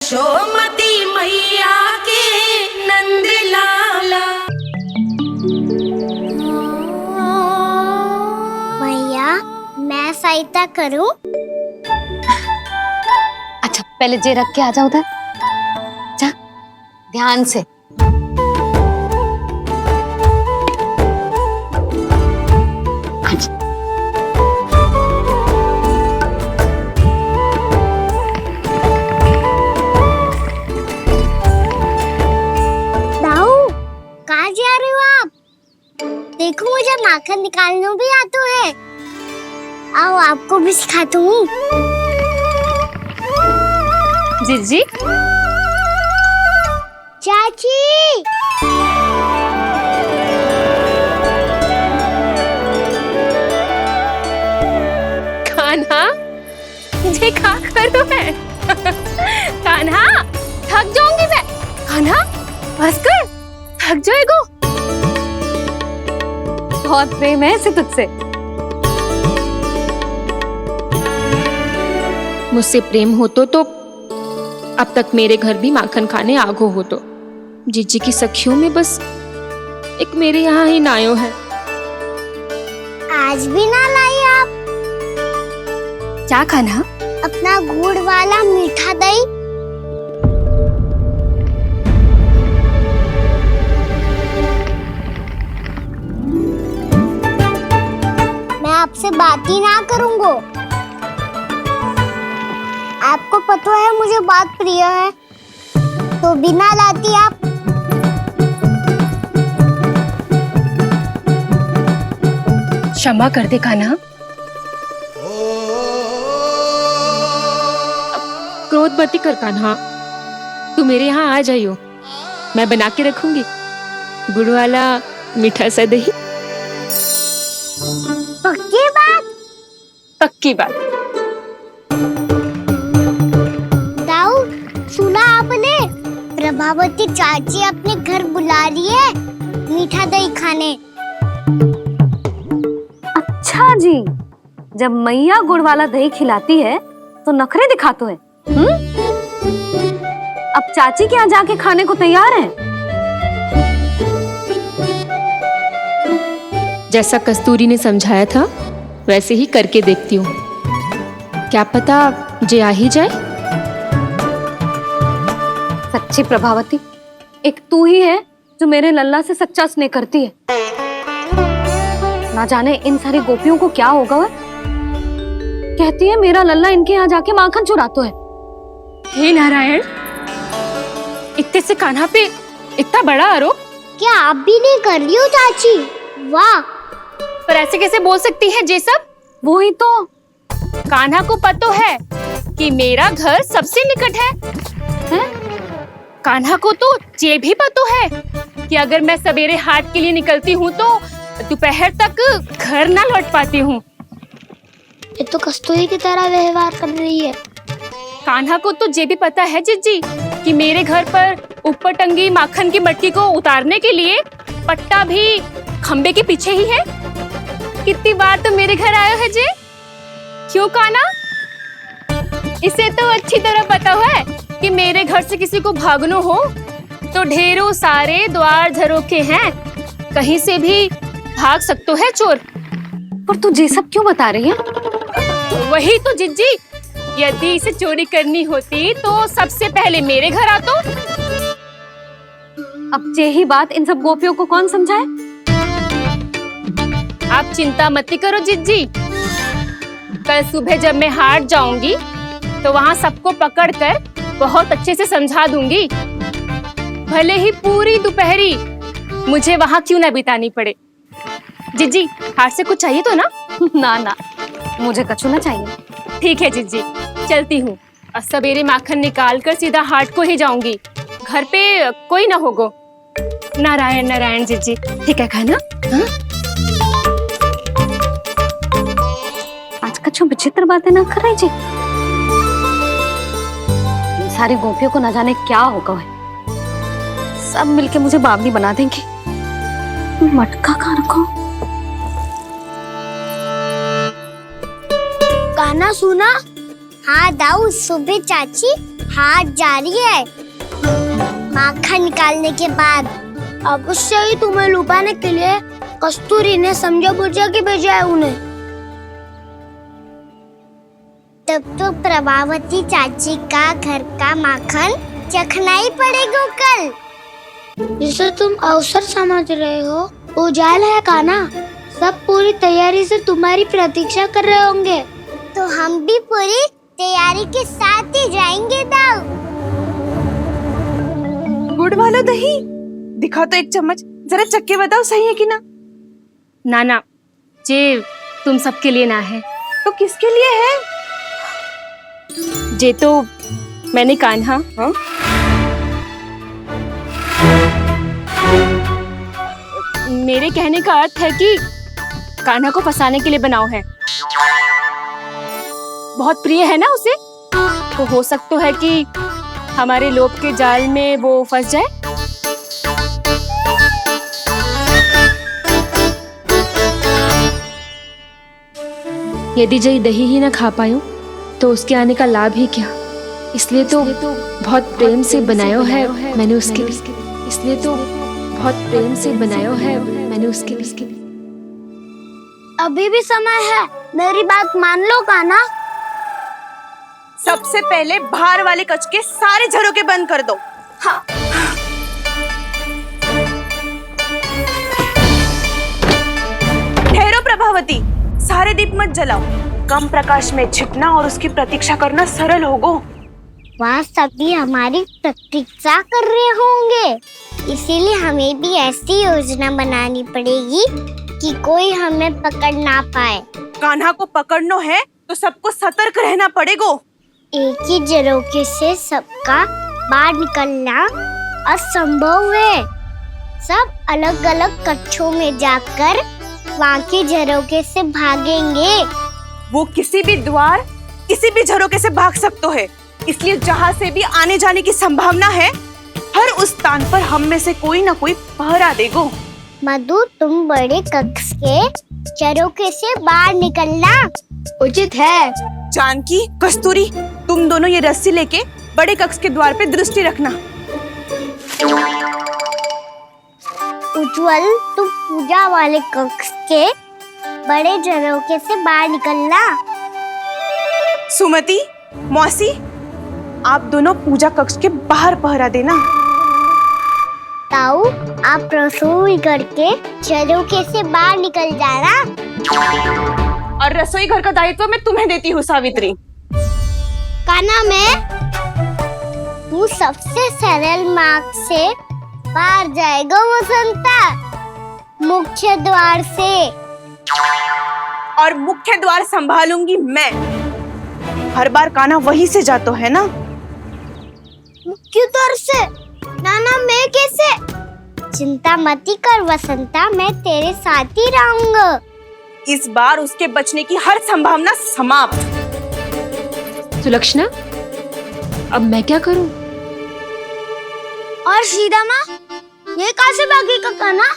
यशोमती मैया के नंद लाला। भैया मैं सहायता करूं? अच्छा पहले जे रख के आ जाओ उधर, जा ध्यान से। अच्छा दाऊ कहाँ जा रहे हो आप? देखो मुझे माखन निकालना भी आता है। आओ आपको भी सिखाता हूँ। जीजी चाची कान्हा ये क्या कर रहे है? कान्हा थक जाऊंगी मैं। कान्हा बस कर, थक जाएगो। बहुत प्रेम है इसे तुझसे। मुझसे प्रेम होतो तो अब तक मेरे घर भी माखन खाने आगो होतो। जीजी की सखियों में बस एक मेरे यहाँ ही नायो है। आज भी ना लाई आप क्या कान्हा? अपना गुड़ वाला मीठा दही। मैं आपसे बात ही ना करूंगा। आपको पता है मुझे बात प्रिय है, तो बिना लाती आप। क्षमा कर दे कान्हा। क्रोध मत कर कान्हा, तू मेरे यहाँ आ जाइयो, मैं बना के रखूंगी गुड़ वाला मीठा सा दही। पक्की बात? पक्की बात। दाऊ सुना आपने? प्रभावती चाची अपने घर बुला रही है मीठा दही खाने। अच्छा जी, जब मैया गुड़ वाला दही खिलाती है तो नखरे दिखाते हैं। अब चाची के यहाँ जाके खाने को तैयार हैं। जैसा कस्तूरी ने समझाया था वैसे ही करके देखती हूँ, क्या पता जे आ ही जाए। सच्ची प्रभावती, एक तू ही है जो मेरे लल्ला से सच्चा स्नेह करती है। ना जाने इन सारी गोपियों को क्या होगा। वह कहती है मेरा लल्ला इनके यहाँ जाके माखन चुराता है। हे नारायण, इतने से कान्हा पे इतना बड़ा आरोप। क्या आप भी नहीं कर रही हो चाची? वाह, पर ऐसे कैसे बोल सकती है जे सब? वो ही तो। कान्हा को पता है कि मेरा घर सबसे निकट है, हैं? कान्हा को तो ये भी पता है कि अगर मैं सवेरे हाट के लिए निकलती हूँ तो दोपहर तक घर ना लौट पाती हूँ। ये तो कस्तूरी की तरह व्यवहार कर रही है। कान्हा को तो ये भी पता है जीजी कि मेरे घर पर ऊपर टंगी माखन की मटकी को उतारने के लिए पट्टा भी खंबे के पीछे ही है। कितनी बार तो मेरे घर आयो है जे। क्यों कान्हा? इसे तो अच्छी तरह पता है कि मेरे घर से किसी को भागना हो तो ढेरों सारे द्वार झरोखे हैं, कहीं से भी भाग सकते है चोर। पर तू ये सब क्यों बता रही है? वही तो जिज्जी, यदि इसे चोरी करनी होती तो सबसे पहले मेरे घर आतो। अब यही बात इन सब गोपियों को कौन समझाए? आप चिंता मत करो जिज्जी, कल सुबह जब मैं हाट जाऊंगी तो वहाँ सबको पकड़कर बहुत अच्छे से समझा दूंगी। भले ही पूरी दोपहरी मुझे वहाँ क्यों ना बितानी पड़े। जिज्जी, हाट से कुछ चाहिए तो ना? ना ना, मुझे कछु ना चाहिए। ठीक है जिज्जी, चलती हूँ। सवेरे माखन निकाल कर सीधा हाट को ही जाऊंगी, घर पे कोई ना होगो। नारायण नारायण जिज्जी, ठीक है खाना? हाँ? आज कछु विचित्र बातें ना कर रही जी। सारी गोपियों को न जाने क्या होगा है। सब मिलके मुझे बावली बना देंगे। मटका कहाँ रखो? गाना सुना? हाँ दाऊ, सुबह चाची हाथ जारी है माखन निकालने के बाद। अवश्य ही तुम्हें लुभाने के लिए कस्तूरी ने समझा बुझा के भेजा है उन्हें। तब तो प्रभावती चाची का घर का माखन चखना ही पड़ेगा कल। जिसे तुम अवसर समझ रहे हो वो जाल है कान्हा। सब पूरी तैयारी से तुम्हारी प्रतीक्षा कर रहे होंगे। तो हम भी पूरी तैयारी के साथ ही जाएंगे दाऊ। गुड़ वाला दही दिखाओ तो एक चम्मच, जरा चख के बताओ सही है कि ना। ना जे तुम सबके लिए ना है। तो किसके लिए है? जे तो मैंने कान्हा मेरे कहने का अर्थ है कि कान्हा को फंसाने के लिए बनाओ है। बहुत प्रिय है ना उसे, तो हो सकता है कि हमारे लोभ के जाल में वो फंस जाए। यदि जय दही ही न खा पायो तो उसके आने का लाभ ही क्या। इसलिए तो बहुत प्रेम से बनायो है मैंने उसके लिए। इसलिए तो बहुत प्रेम से बनायो है मैंने उसके लिए। अभी भी समय है, मेरी बात मान लो कान्हा। सबसे पहले बाहर वाले कच के सारे झरोके बंद कर दो। हाँ। ठहरो प्रभावती, सारे दीप मत जलाओ। कम प्रकाश में छिपना और उसकी प्रतीक्षा करना सरल होगो। वहाँ सभी हमारी प्रतीक्षा कर रहे होंगे, इसीलिए हमें भी ऐसी योजना बनानी पड़ेगी कि कोई हमें पकड़ ना पाए। कान्हा को पकड़ना है तो सबको सतर्क रहना पड़ेगा। एक ही झरोखे से सबका बाहर निकलना असंभव है। सब अलग अलग कक्षों में जाकर वहाँ के झरोखे से भागेंगे। वो किसी भी द्वार, किसी भी झरोके से भाग सकते है, इसलिए जहाँ से भी आने जाने की संभावना है, हर उस स्थान पर हम में से कोई ना कोई पहरा देगो। मधु, तुम बड़े कक्ष के झरोखे से बाहर निकलना उचित है। जानकी, कस्तूरी, तुम दोनों ये रस्सी लेके बड़े कक्ष के द्वार पे दृष्टि रखना। उज्जवल, तुम पूजा वाले कक्ष के बड़े झरोखे से बाहर निकलना। सुमति, मौसी, आप दोनों पूजा कक्ष के बाहर पहरा देना। ताऊ, आप रसोई करके झरोखे से बाहर निकल जाना। और रसोई घर का दायित्व मैं तुम्हें देती हूँ सावित्री। कान्हा, मैं तू सबसे सरल मार्ग से बाहर जाएगा वसंता, मुख्य द्वार से। और मुख्य द्वार संभालूंगी मैं। हर बार कान्हा वहीं से जातो है ना। मुख्य द्वार से? नाना, मैं कैसे? चिंता मत कर वसंता, मैं तेरे साथ ही रहूंगा। इस बार उसके बचने की हर संभावना समाप्त। सुलक्षणा, अब मैं क्या करूं? और सीधा माँ, ये कहाँ से भागेगा कान्हा?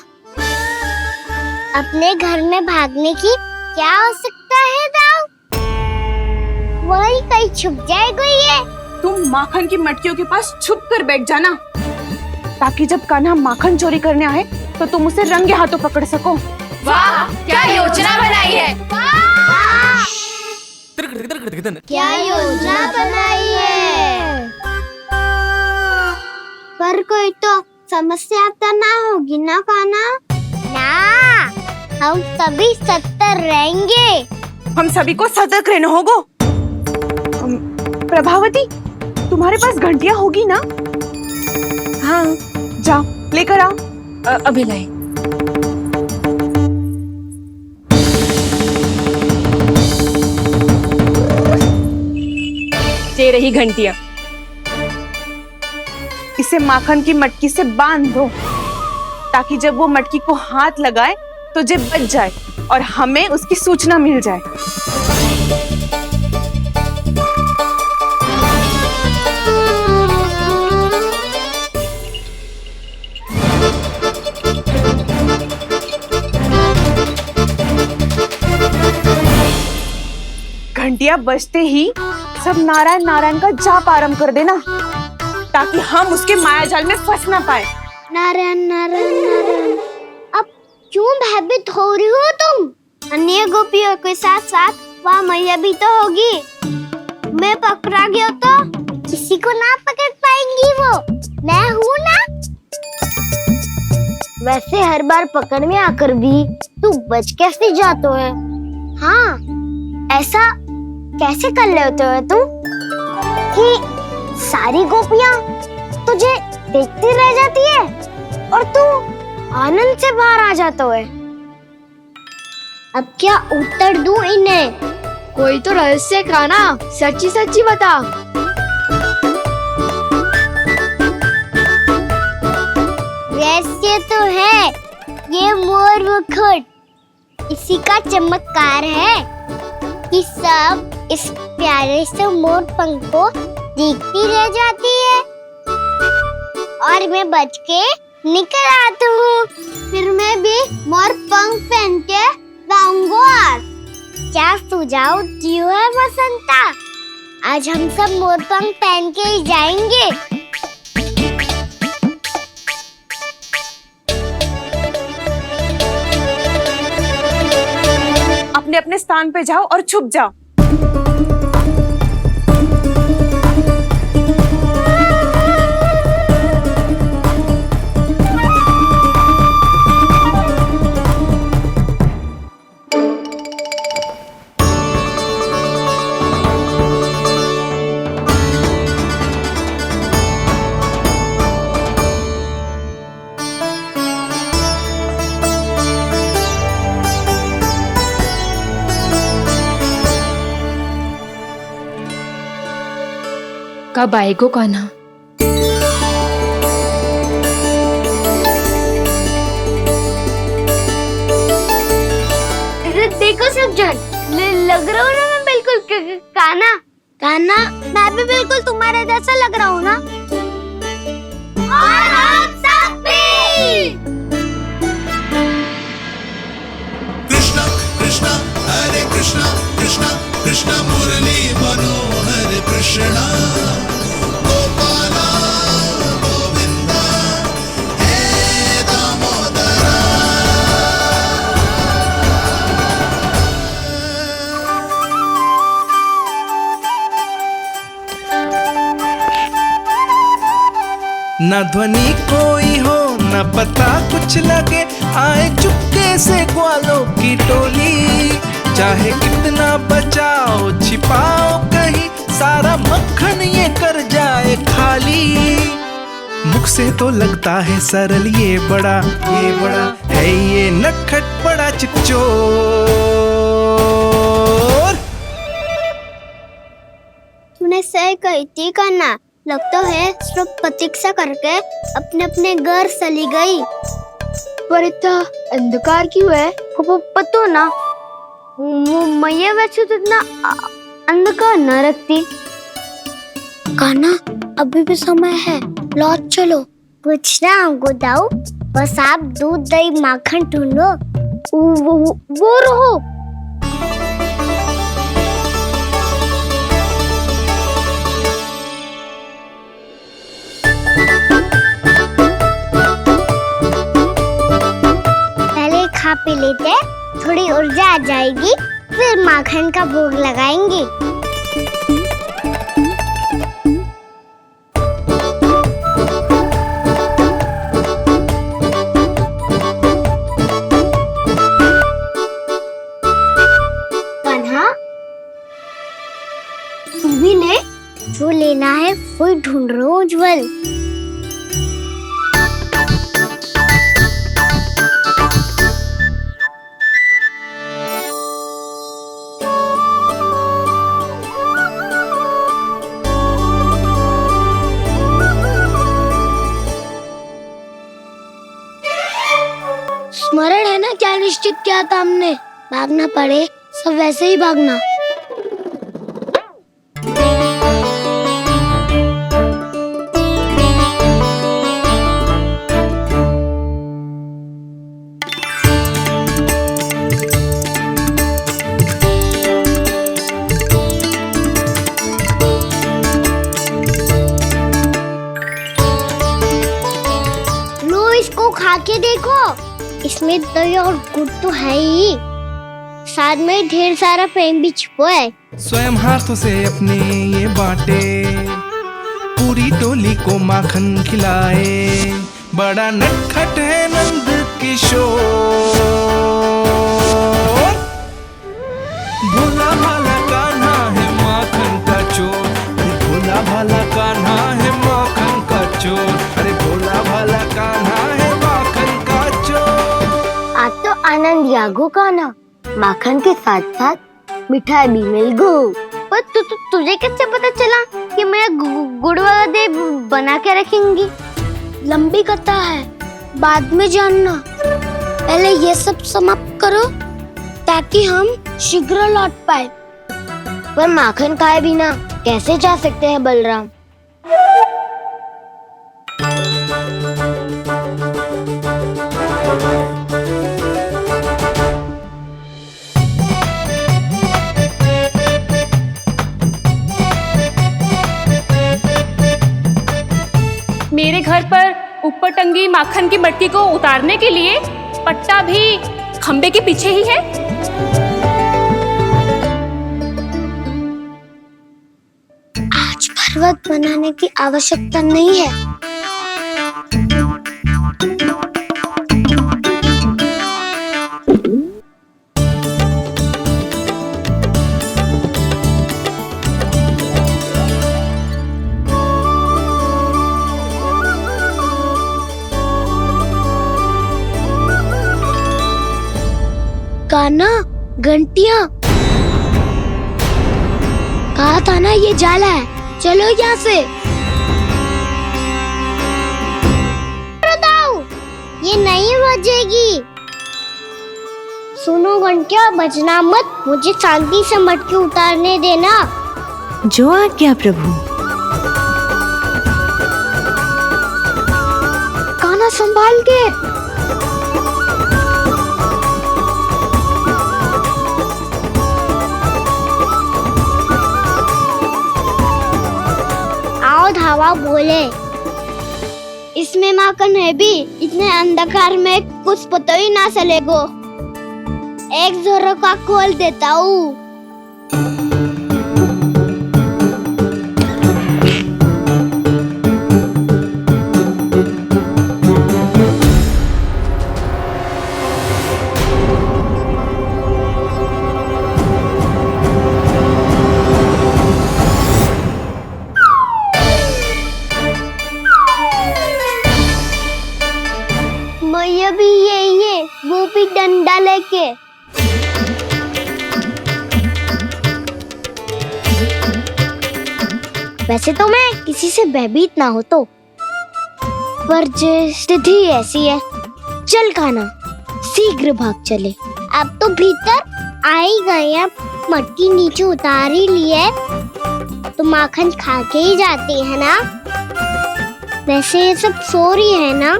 अपने घर में भागने की क्या हो सकता है दाऊ? वही कहीं छुप जाएगा ये। तुम माखन की मटकियों के पास छुप कर बैठ जाना, ताकि जब कान्हा माखन चोरी करने आए तो तुम उसे रंगे हाथों पकड़ सको। वाह, क्या योजना बनाई है। क्या योजना बनाई है? पर कोई तो समस्या तो ना होगी ना कान्हा? ना, हम सभी सत्तर रहेंगे। हम सभी को सतर्क रहना होगा। प्रभावती, तुम्हारे पास घंटियां होगी ना? हाँ, जाओ लेकर आओ। अभी लाई। ये रही घंटियां। इसे माखन की मटकी से बांध दो, ताकि जब वो मटकी को हाथ लगाए तो जे बच जाए और हमें उसकी सूचना मिल जाए। घंटियां बजते ही सब नारायण नारायण का जाप आरंभ कर देना, ताकि हम उसके मायाजाल में फंस ना पाए। नारायण नारायण नारायण। अब क्यों भयभीत हो रही हो तुम? अन्य गोपियों के साथ साथ वहाँ मैया भी तो होगी। मैं पकड़ा गया तो किसी को ना पकड़ पाएंगी वो, मैं हूँ ना। वैसे हर बार पकड़ में आकर भी तू बच कैसे जातो है? हाँ, ऐसा कैसे कर लेते हो तुम कि सारी गोपियाँ तुझे देखती रह जाती है और तू आनंद से बाहर आ जाता है? अब क्या उत्तर दूं इन्हें? कोई तो रहस्य का ना, सच्ची सच्ची बता। रहस्य तो है, ये मोर मुकुट इसी का चमत्कार है कि सब इस प्यारे से मोर पंख को देखती रह जाती है और मैं बच के निकल आता हूँ। फिर मैं भी मोर पंख पहन के गाऊंगा। क्या सुझाव दियो है बसंता? आज हम सब मोर पंख पहन के ही जाएंगे। अपने अपने स्थान पे जाओ और छुप जाओ। कब आएगो कान्हा? देखो सब जन, लग रहा हूँ ना मैं बिल्कुल कान्हा। कान्हा, मैं भी बिल्कुल तुम्हारे जैसा लग रहा हूँ ना? और हम सब भी। कृष्णा कृष्णा हरे कृष्णा कृष्णा कृष्णा मुरली मनोहर कृष्णा गोपाला गोविंदा हे दामोदरा। न ध्वनि कोई हो न पता कुछ लगे, आए चुपके से ग्वालों की टोली। चाहे कितना बचाओ छिपाओ कहीं, सारा मक्खन ये कर जाए खाली। मुख से तो लगता है सरल, ये बड़ा है ये नटखट बड़ा चिकचोर। तूने सही कही थी कान्हा, लगता है सिर्फ प्रतीक्षा करके अपने अपने घर चली गई। पर इतना अंधकार क्यों है? पतो ना, मैया वैसे तो इतना अंधकार न रखती। कान्हा, अभी भी समय है, लौट चलो। कुछ ना हमको दाऊ, बस आप दूध दही माखन ढूंढो। वो रहो। पहले खा पी लेते, थोड़ी ऊर्जा आ जाएगी, फिर माखन का भोग लगाएंगे। कान्हा, तू भी ले, जो लेना है वही ढूंढ रहा हूँ उज्जवल। स्मरण है ना क्या निश्चित किया था हमने? भागना पड़े सब वैसे ही भागना। खा के देखो, इसमें दही और गुड़ तो है ही, साथ में ढेर सारा प्रेम भी छुपा है। स्वयं हाथों से अपने ये बांटे, पूरी टोली को माखन खिलाए, बड़ा नटखट है नंद किशोर। भोला भाला कान्हा है माखन का चोर, अरे भोला भाला कान्हा है माखन का चोर, अरे भोला भाला कान्हा है माखन का चोर। आज तो आनंद यागो का ना, माखन के साथ साथ मिठाई भी मिल गई। पर तुझे कैसे पता चला कि मैं गुड़ वाला दही बना के रखेंगी? लंबी कथा है, बाद में जानना। पहले ये सब समाप्त करो ताकि हम शीघ्र लौट पाए। पर माखन खाए बिना कैसे जा सकते हैं बलराम? मेरे घर पर ऊपर टंगी माखन की मटकी को उतारने के लिए पट्टा भी खंबे के पीछे ही है। आज पर्वत बनाने की आवश्यकता नहीं है। कान्हा, घंटियां, कहा था ना ये जाला है, चलो यहाँ से। बताओ, ये नहीं बजेगी। सुनो घंटिया, बजना मत, मुझे शांति से मटकी उतारने देना। जो आज्ञा प्रभु। कान्हा संभाल के। धावा बोले, इसमें माखन है भी, इतने अंधकार में कुछ पता ही ना चलेगो। एक जोरों का खोल देता हूँ। भी ये वो भी डंडा लेके। वैसे तो मैं किसी से भयभीत ना हो तो, पर स्थिति ऐसी है। चल कान्हा, शीघ्र भाग चले। अब तो भीतर आ ही गए हैं, मटकी नीचे उतार ही लिए तो माखन खा के ही जाते हैं ना। वैसे ये सब सो रही है ना।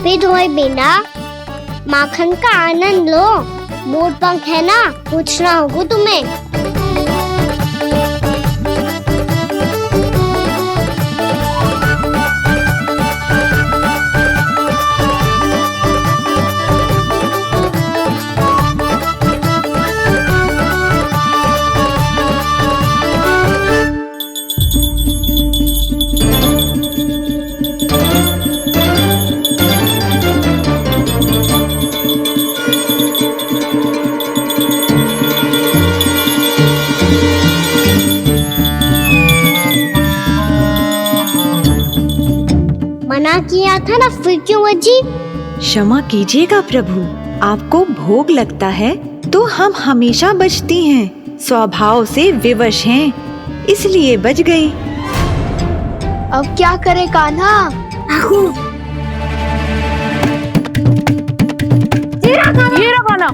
पे धोए बिना माखन का आनंद लो। मोर पंख है ना, पूछना होगा तुम्हें। मना किया था ना, फिर क्यों बजी? क्षमा कीजिएगा प्रभु, आपको भोग लगता है तो हम हमेशा बजती हैं, स्वभाव से विवश हैं, इसलिए बज गई। अब क्या करे कान्हा? ये रहा कान्हा।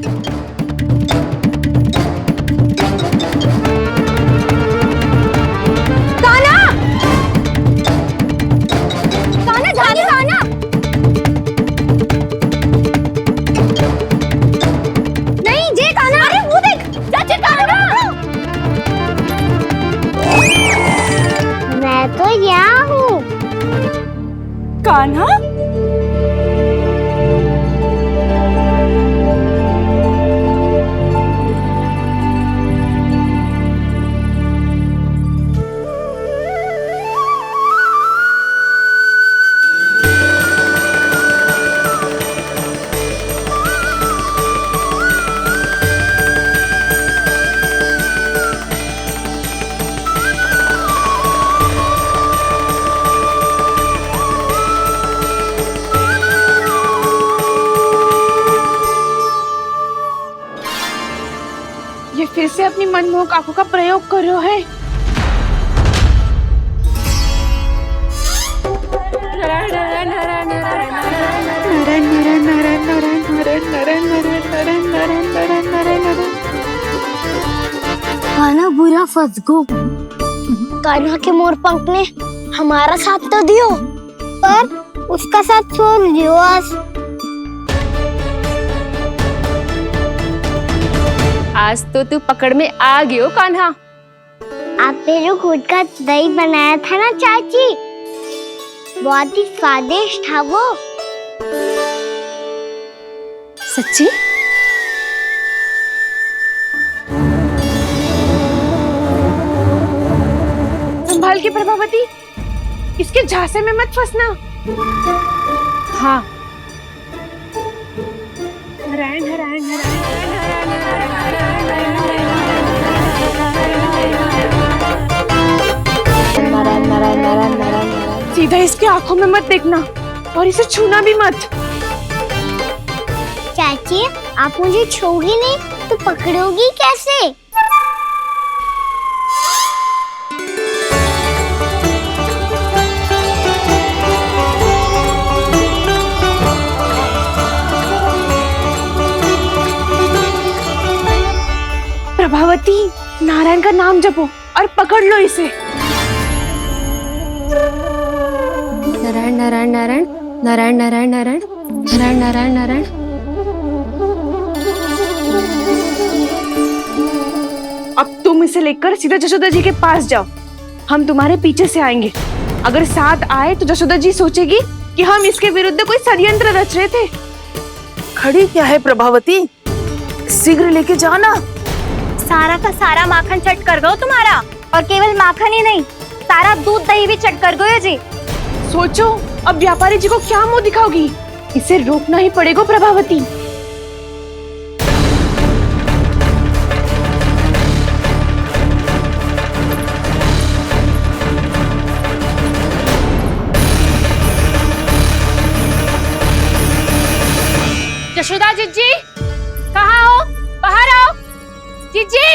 ये फिर से अपनी मनमोहक आंखों का प्रयोग कर रहे है। कान्हा बुरा फंस गो। कान्हा के मोर पंख ने हमारा साथ तो दियो, पर उसका साथ छोड़ दियो आज। आज तो तू पकड़ में आ गयो कान्हा। आपने जो खुद का दही बनाया था ना चाची, बहुत ही स्वादिष्ट था वो। सच्ची? संभाल के प्रभावती, इसके झांसे में मत फंसना। हाँ। सीधा इसकी आंखों में मत देखना और इसे छूना भी मत। चाची, आप मुझे छोड़ोगी नहीं तो पकड़ोगी कैसे? प्रभावती, नारायण का नाम जपो और पकड़ लो इसे। नारायण नारायण नारायण नारायण नारायण नारायण नारायण नारायण नारायण। अब तुम इसे लेकर सीधा जशोदा जी के पास जाओ, हम तुम्हारे पीछे से आएंगे। अगर साथ आए तो जशोदा जी सोचेगी कि हम इसके विरुद्ध कोई षड्यंत्र रच रहे थे। खड़ी क्या है प्रभावती, शीघ्र लेके जाना। सारा का सारा माखन चट कर गो तुम्हारा, और केवल माखन ही नहीं, सारा दूध दही भी चट कर गयो जी। सोचो अब व्यापारी जी को क्या मुंह दिखाओगी। इसे रोकना ही पड़ेगा प्रभावती। यशोदा जीजी, कहाँ हो? बाहर आओ जीजी।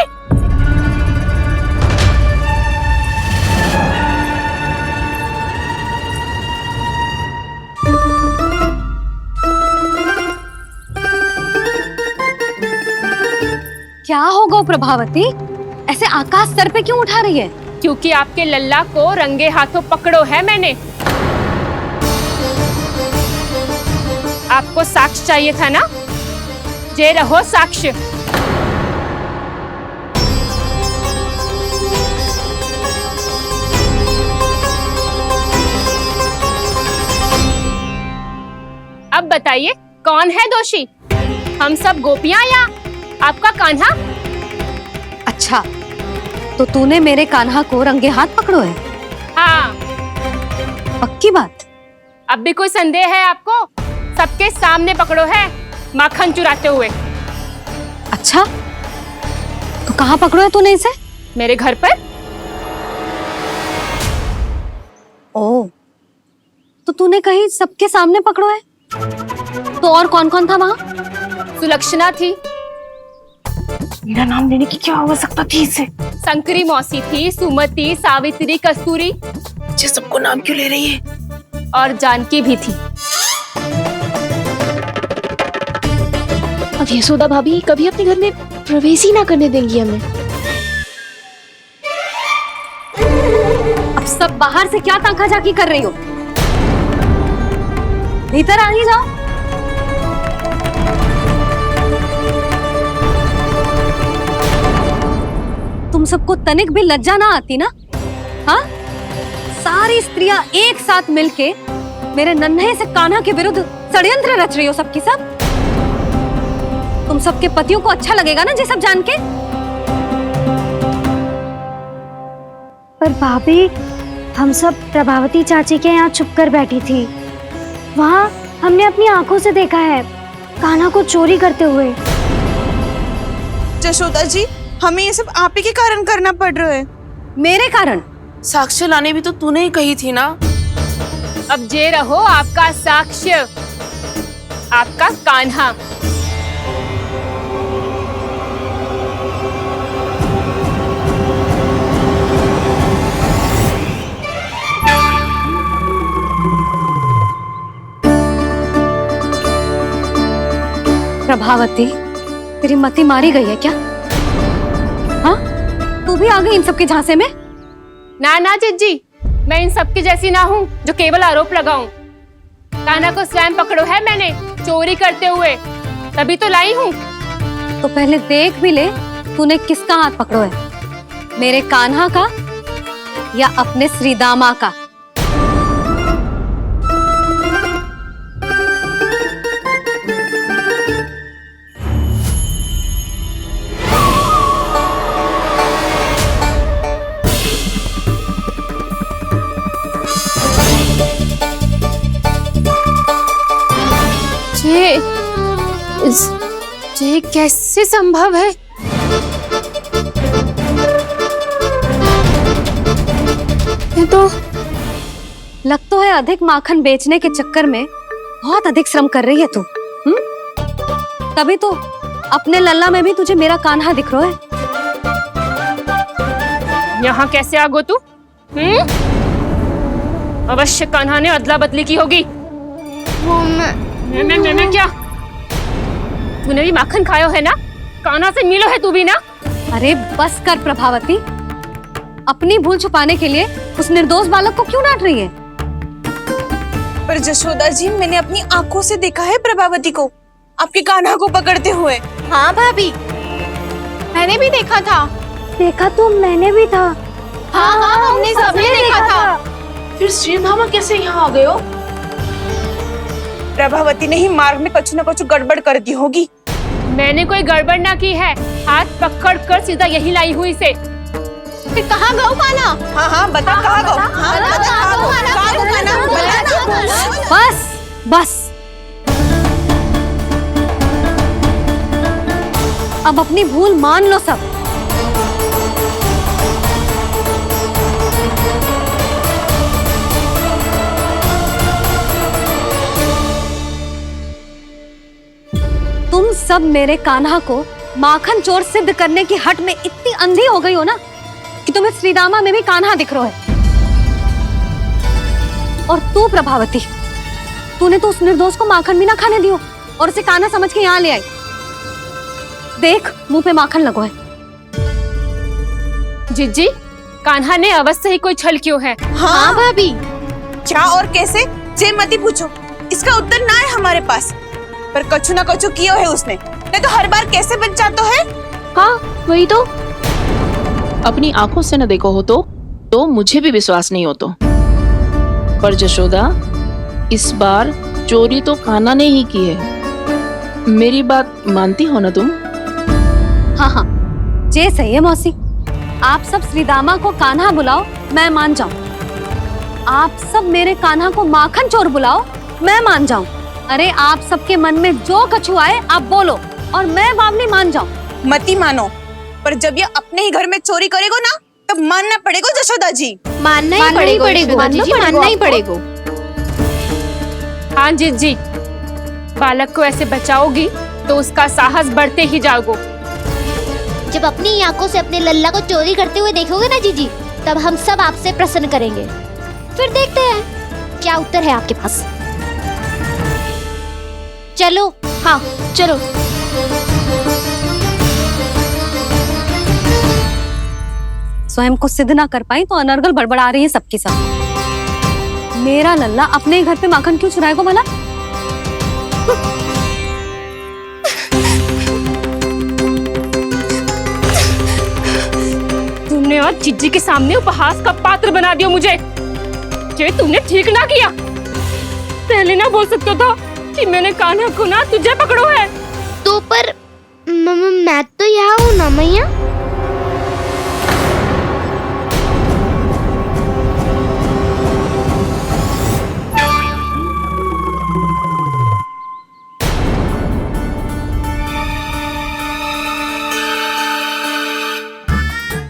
क्या होगा प्रभावती, ऐसे आकाश सर पे क्यों उठा रही है? क्योंकि आपके लल्ला को रंगे हाथों पकड़ो है मैंने। आपको साक्ष्य चाहिए था ना, जे रहो साक्ष्य। अब बताइए कौन है दोषी, हम सब गोपियां या आपका कान्हा? अच्छा, तो तूने मेरे कान्हा को रंगे हाथ पकड़ो है? हाँ। पक्की बात? अब भी कोई संदेह है आपको? सबके सामने पकड़ो है, माखन चुराते हुए। अच्छा, तो कहाँ पकड़ो है तूने इसे? मेरे घर पर। ओ, तो तूने कहीं सबके सामने पकड़ो है? तो और कौन कौन था वहाँ? सुलक्षणा थी। मेरा नाम लेने की क्या आवश्यकता थी इसे? शंकरी मौसी थी, सुमति, सावित्री, कस्तूरी। ये सबको नाम क्यों ले रही है? और जानकी भी थी। अब यशोदा भाभी कभी अपने घर में प्रवेश ही ना करने देंगी हमें। अब सब बाहर से क्या ताका झाकी कर रही हो? भीतर आ ही जाओ। तुम सबको तनिक भी लज्जा ना आती ना? हाँ, सारी स्त्रियां एक साथ मिलके मेरे नन्हे से कान्हा के विरुद्ध षड्यंत्र रच रही हो सबकी सब। तुम सबके पतियों को अच्छा लगेगा ना ये सब जान के? पर भाभी, हम सब प्रभावती चाची के यहाँ छुप कर बैठी थी। वहाँ हमने अपनी आंखों से देखा है कान्हा को चोरी करते हुए। जशोदा जी, हमें ये सब आप ही के कारण करना पड़ रहा है। मेरे कारण? साक्ष्य लाने भी तो तूने ही कही थी ना। अब जे रहो आपका साक्ष्य, आपका कान्हा। प्रभावती, तेरी मति मारी गई है क्या? हाँ, तू भी आ गई इन सबके झांसे में? ना ना जिज्जी, मैं इन सबकी जैसी ना हूँ जो केवल आरोप लगाऊं। कान्हा को स्वयं पकड़ो है मैंने चोरी करते हुए, तभी तो लाई हूँ। तो पहले देख भी ले तूने किसका हाथ पकड़ो है, मेरे कान्हा का या अपने श्रीदामा का? ये कैसे संभव है? ये तो लग तो है अधिक माखन बेचने के चक्कर में बहुत अधिक श्रम कर रही है तू। तभी तो अपने लल्ला में भी तुझे मेरा कान्हा दिख रहा है। यहाँ कैसे आ गो तू? अवश्य कान्हा ने अदला बदली की होगी। मैं क्या? तूने भी माखन खायो है ना? कान्हा से मिलो है तू भी ना? अरे बस कर प्रभावती, अपनी भूल छुपाने के लिए उस निर्दोष बालक को क्यों डांट रही है? पर जशोदा जी, मैंने अपनी आंखों से देखा है प्रभावती को आपके कान्हा को पकड़ते हुए। हाँ भाभी, मैंने भी देखा था। देखा तो मैंने भी था। हाँ हाँ, हमने सबने देखा था। फिर श्रीधामा कैसे यहाँ आ गए हो? प्रभावती ने ही मार्ग में कुछ न कुछ गड़बड़ कर दी होगी। मैंने कोई गड़बड़ ना की है, हाथ पकड़ कर सीधा यही लाई हुई से। फिर कहाँ गौ कान्हा? हाँ हाँ, बता कहाँ गो? हाँ, बस बस, अब अपनी भूल मान लो सब। तुम सब मेरे कान्हा को माखन चोर सिद्ध करने की हट में इतनी अंधी हो गई हो ना कि तुम्हें श्रीदामा में भी कान्हा दिख रहा है। और तू प्रभावती, तूने तो उस निर्दोष को माखन भी ना खाने दियो और उसे कान्हा समझ के यहाँ ले आई। देख, मुंह पे माखन लगो है। जिज्जी, कान्हा ने अवश्य ही कोई छल क्यों है। हाँ भाभी, क्या और कैसे? जे मती पूछो, इसका उत्तर ना है हमारे पास। पर कछु ना कछु किया है उसने, नहीं तो हर बार कैसे बच जाता है। हाँ वही तो। अपनी आंखों से न देखो हो तो मुझे भी विश्वास नहीं हो तो। पर जशोदा, इस बार चोरी तो कान्हा ने ही की है। मेरी बात मानती हो ना तुम? हाँ हाँ, जे सही है मौसी। आप सब श्रीदामा को कान्हा बुलाओ, मैं मान जाऊं। आप सब मेरे कान्हा को माखन चोर बुलाओ, मैं मान जाऊं। अरे आप सबके मन में जो कछु आए आप बोलो और मैं बावली मान जाऊं। मती मानो, पर जब ये अपने ही घर में चोरी करेगो ना, तब मानना पड़ेगा जशोदा जी। मानना ही पड़ेगा, मानना ही पड़ेगा। हाँ जिज्जी, बालक को ऐसे बचाओगी तो उसका साहस बढ़ते ही जाओगे। जब अपनी आंखों से अपने लल्ला को चोरी करते हुए देखोगे ना जीजी, तब हम सब आपसे प्रसन्न करेंगे। फिर देखते हैं क्या उत्तर है आपके पास। चलो, हाँ चलो। स्वयं को सिद्ध ना कर पाई तो अनर्गल बड़बड़ा रही है सबके साथ। मेरा लल्ला अपने ही घर पे माखन क्यों चुराएगा भला? तुमने आज जिज्जी के सामने उपहास का पात्र बना दिया मुझे। ये तुमने ठीक ना किया। पहले ना बोल सकता था कि मैंने कान्हा को ना तुझे पकड़ो है। तो पर मैं तो यहाँ हूँ ना मैया।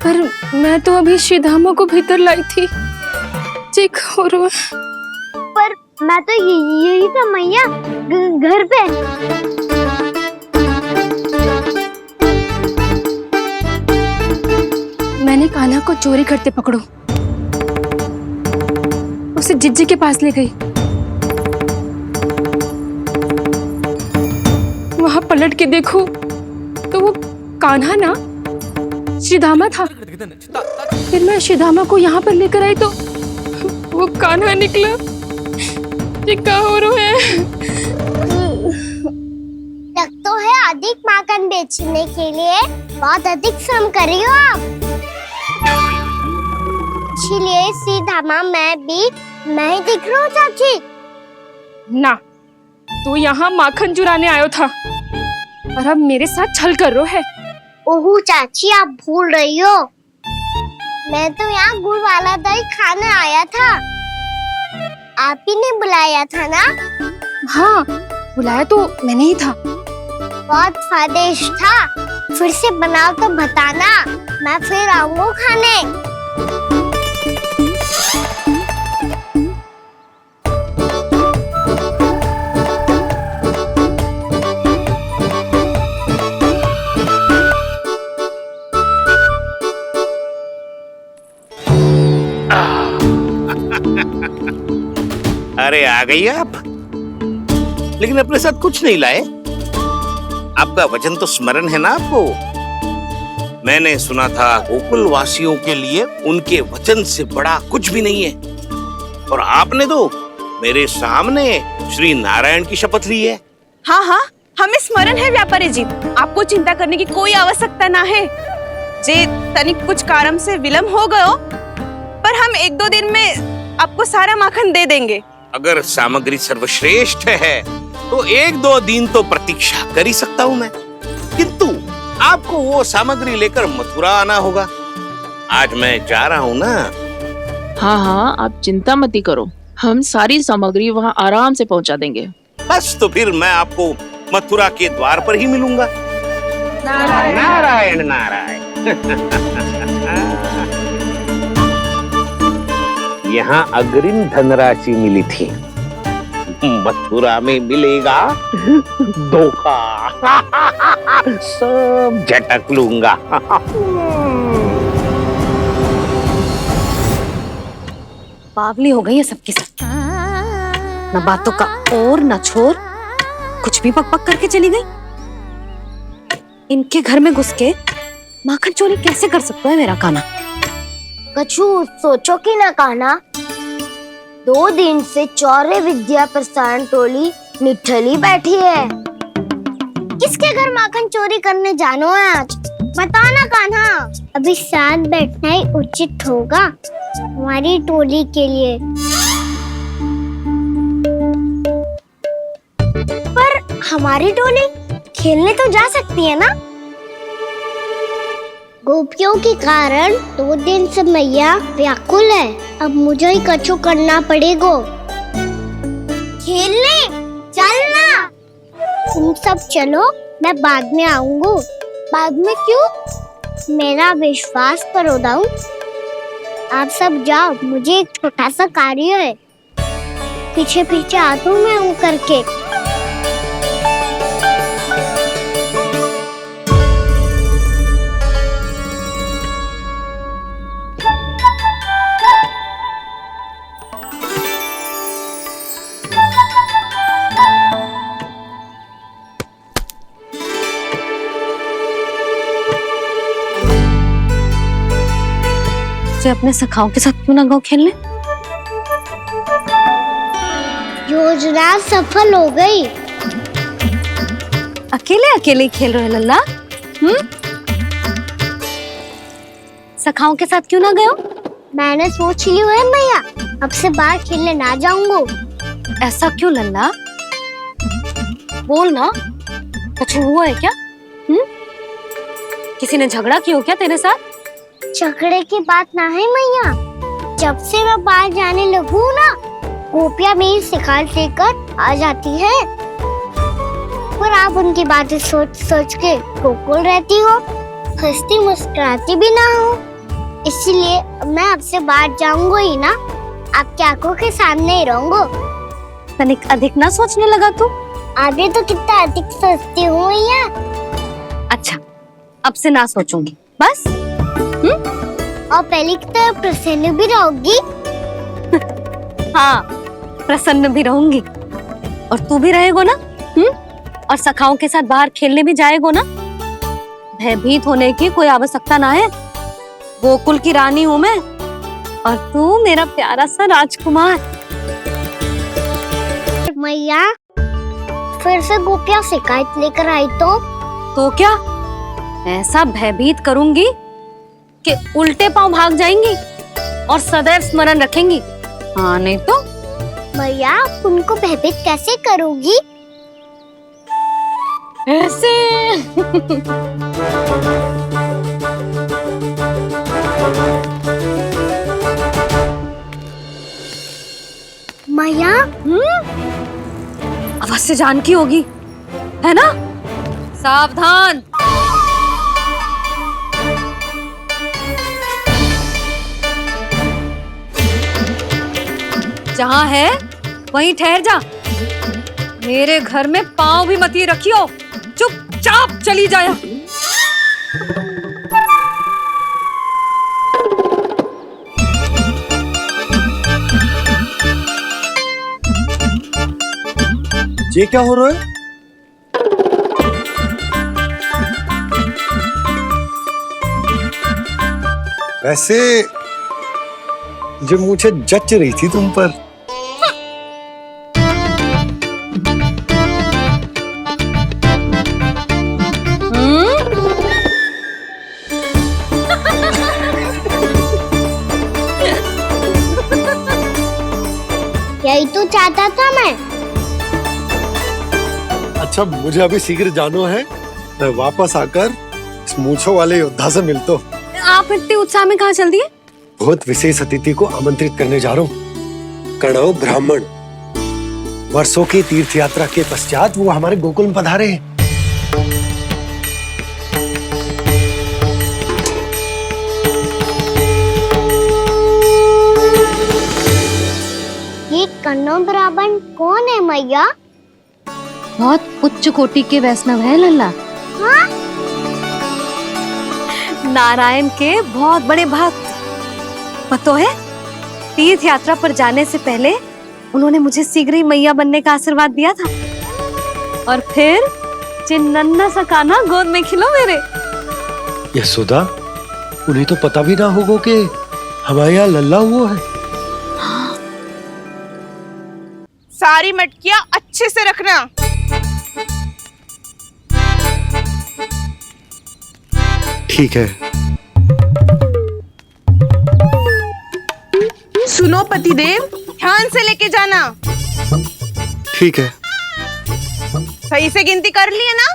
पर मैं तो अभी श्रीधामा को भीतर लाई थी। चेक हो रहा है। पर मैं तो यही था मैया, घर पे। मैंने कान्हा को चोरी करते पकड़ो, उसे जिज्जी के पास ले गई। वहां पलट के देखूं तो वो कान्हा ना श्रीधामा था। फिर मैं श्रीधामा को यहाँ पर लेकर आई तो वो कान्हा निकला। ये क्या हो रहा है? लग तो है अधिक माखन बेचने के लिए बहुत अधिक श्रम कर रही हो आप। इसलिए सीधामा मैं ही दिख रहा हूँ चाची। ना, तू यहाँ माखन चुराने आयो था और अब मेरे साथ छल कर रहा है। ओह चाची, आप भूल रही हो, मैं तो यहाँ गुड़ वाला दही खाने आया था। आप ही ने बुलाया था ना? हाँ, बुलाया तो मैंने ही था। बहुत स्वादिष्ट था। फिर से बनाओ तो बताना, मैं फिर आऊंगा खाने। अरे आ गई आप, लेकिन अपने साथ कुछ नहीं लाए। आपका वचन तो स्मरण है ना आपको? मैंने सुना था गोकुल वासियों के लिए उनके वचन से बड़ा कुछ भी नहीं है, और आपने तो मेरे सामने श्री नारायण की शपथ ली है। हाँ हाँ, हमें स्मरण है व्यापारी जी, आपको चिंता करने की कोई आवश्यकता ना है। जे तनिक कुछ कारण से विलंब हो गयो, पर हम 1-2 दिन में आपको सारा माखन दे देंगे। अगर सामग्री सर्वश्रेष्ठ है तो 1-2 दिन तो प्रतीक्षा कर ही सकता हूँ मैं, किंतु आपको वो सामग्री लेकर मथुरा आना होगा। आज मैं जा रहा हूँ ना। हाँ हाँ, आप चिंता मत करो, हम सारी सामग्री वहाँ आराम से पहुँचा देंगे। बस तो फिर मैं आपको मथुरा के द्वार पर ही मिलूंगा। नारायण नारायण। यहाँ अग्रिम धनराशि मिली थी, मथुरा में मिलेगा धोखा। सब झटक लूंगा। बावली हो गई है सबकी सब। न बातों का और न छोर, कुछ भी पक पक करके चली गई। इनके घर में घुस के माखन चोरी कैसे कर सकता है मेरा कान्हा? कछु सोचो कि ना कान्हा, 2 दिन से चौर्य विद्या प्रसारण टोली निठली बैठी है। किसके घर माखन चोरी करने जानो है आज? बताओ ना कान्हा। अभी साथ बैठना ही उचित होगा हमारी टोली के लिए। पर हमारी टोली खेलने तो जा सकती है ना? गोपियों के कारण 2 दिन से मैया व्याकुल है। अब मुझे ही कछु करना पड़ेगा। खेलने चलना। तुम सब चलो, मैं बाद में आऊंगा। बाद में क्यों? मेरा विश्वास करो दाऊ। आप सब जाओ, मुझे एक छोटा सा कार्य है। पीछे पीछे आता हूँ मैं हूँ करके। अपने सखाओं के साथ क्यों ना गाँव खेलने? योजना सफल हो गई। अकेले अकेले खेल रहे लल्ला? सखाओं के साथ क्यों ना गए हो? मैंने सोच लिया है मैया, अब से बाहर खेलने ना जाऊंगा। ऐसा क्यों लल्ला? बोल ना, कुछ हुआ है क्या? किसी ने झगड़ा किया हो क्या तेरे साथ? झगड़े की बात ना है मैया। जब से मैं बाहर जाने लगू ना, गोपियां मेरी शिकायत लेकर आ जाती है। पर आप उनकी बातें सोच सोच के गोकुल रहती हो, हंसती मुस्कुराती भी ना हो। इसलिए मैं आपसे बाहर जाऊंगा ही ना, आपकी आंखों के सामने ही रहूंगा। तनिक अधिक ना सोचने लगा तू? आगे तो कितना अधिक सोचती हूँ मैया। अच्छा, अब से ना सोचूंगी बस। और पहले की तरह प्रसन्न भी रहोगी? हाँ, प्रसन्न भी रहूंगी। और तू भी रहेगा ना? और सखाओं के साथ बाहर खेलने भी जाएगो ना? भयभीत होने की कोई आवश्यकता ना है। गोकुल की रानी हूँ मैं और तू मेरा प्यारा सा राजकुमार। मैया फिर से गोपियाँ शिकायत लेकर आई तो क्या ऐसा भयभीत करूंगी कि उल्टे पांव भाग जाएंगी और सदैव स्मरण रखेंगी? हाँ नहीं तो मैया उनको भयभीत कैसे करोगी? ऐसे। मैया अवश्य जानकी होगी, है ना? सावधान। जहाँ है वहीं ठहर जा। मेरे घर में पाँव भी मत ही रखियो, चुपचाप चली जाया। ये क्या हो रहा है? वैसे जो मुझे जच रही थी तुम पर। यही तो चाहता था मैं। अच्छा मुझे अभी शीघ्र जाना है, मैं वापस आकर इस मूंछों वाले योद्धा से मिलता हूँ। आप इतने उत्साह में कहाँ चल दिए? बहुत विशेष अतिथि को आमंत्रित करने जा रहा हूँ। कणव ब्राह्मण वर्षों की तीर्थ यात्रा के पश्चात वो हमारे गोकुल में पधारे हैं। ये कन्नौ ब्राह्मण कौन है मैया? बहुत उच्च कोटि के वैष्णव है लल्ला। हाँ? नारायण के बहुत बड़े भक्त। पता है, तीर्थ यात्रा पर जाने से पहले उन्होंने मुझे शीघ्र ही मैया बनने का आशीर्वाद दिया था और फिर चिन्नन्ना सा कान्हा गोद में खिलो मेरे। यशोदा, उन्हें तो पता भी ना होगा कि हमारे यहाँ लल्ला हुआ है। सारी मटकियां अच्छे से रखना। ठीक है। सुनो पतिदेव, ध्यान से लेके जाना। ठीक है। सही से गिनती कर लिए ना?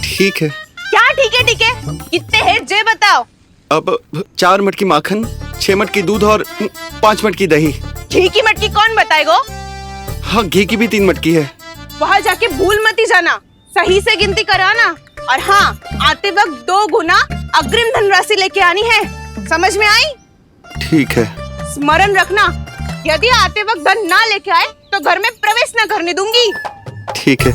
ठीक है। क्या ठीक है ठीक है? कितने हैं जे बताओ। अब 4 मटकी माखन, 6 मटकी दूध और 5 मटकी दही। घी की मटकी कौन बताएगो? हाँ, घी की भी 3 मटकी है। वहाँ जाके भूल मत ही जाना, सही से गिनती कराना। और हाँ, आते वक्त 2 गुना अग्रिम धनराशि लेके आनी है। समझ में आई? ठीक है। स्मरण रखना, यदि आते वक्त धन ना लेके आए तो घर में प्रवेश ना करने दूंगी। ठीक है।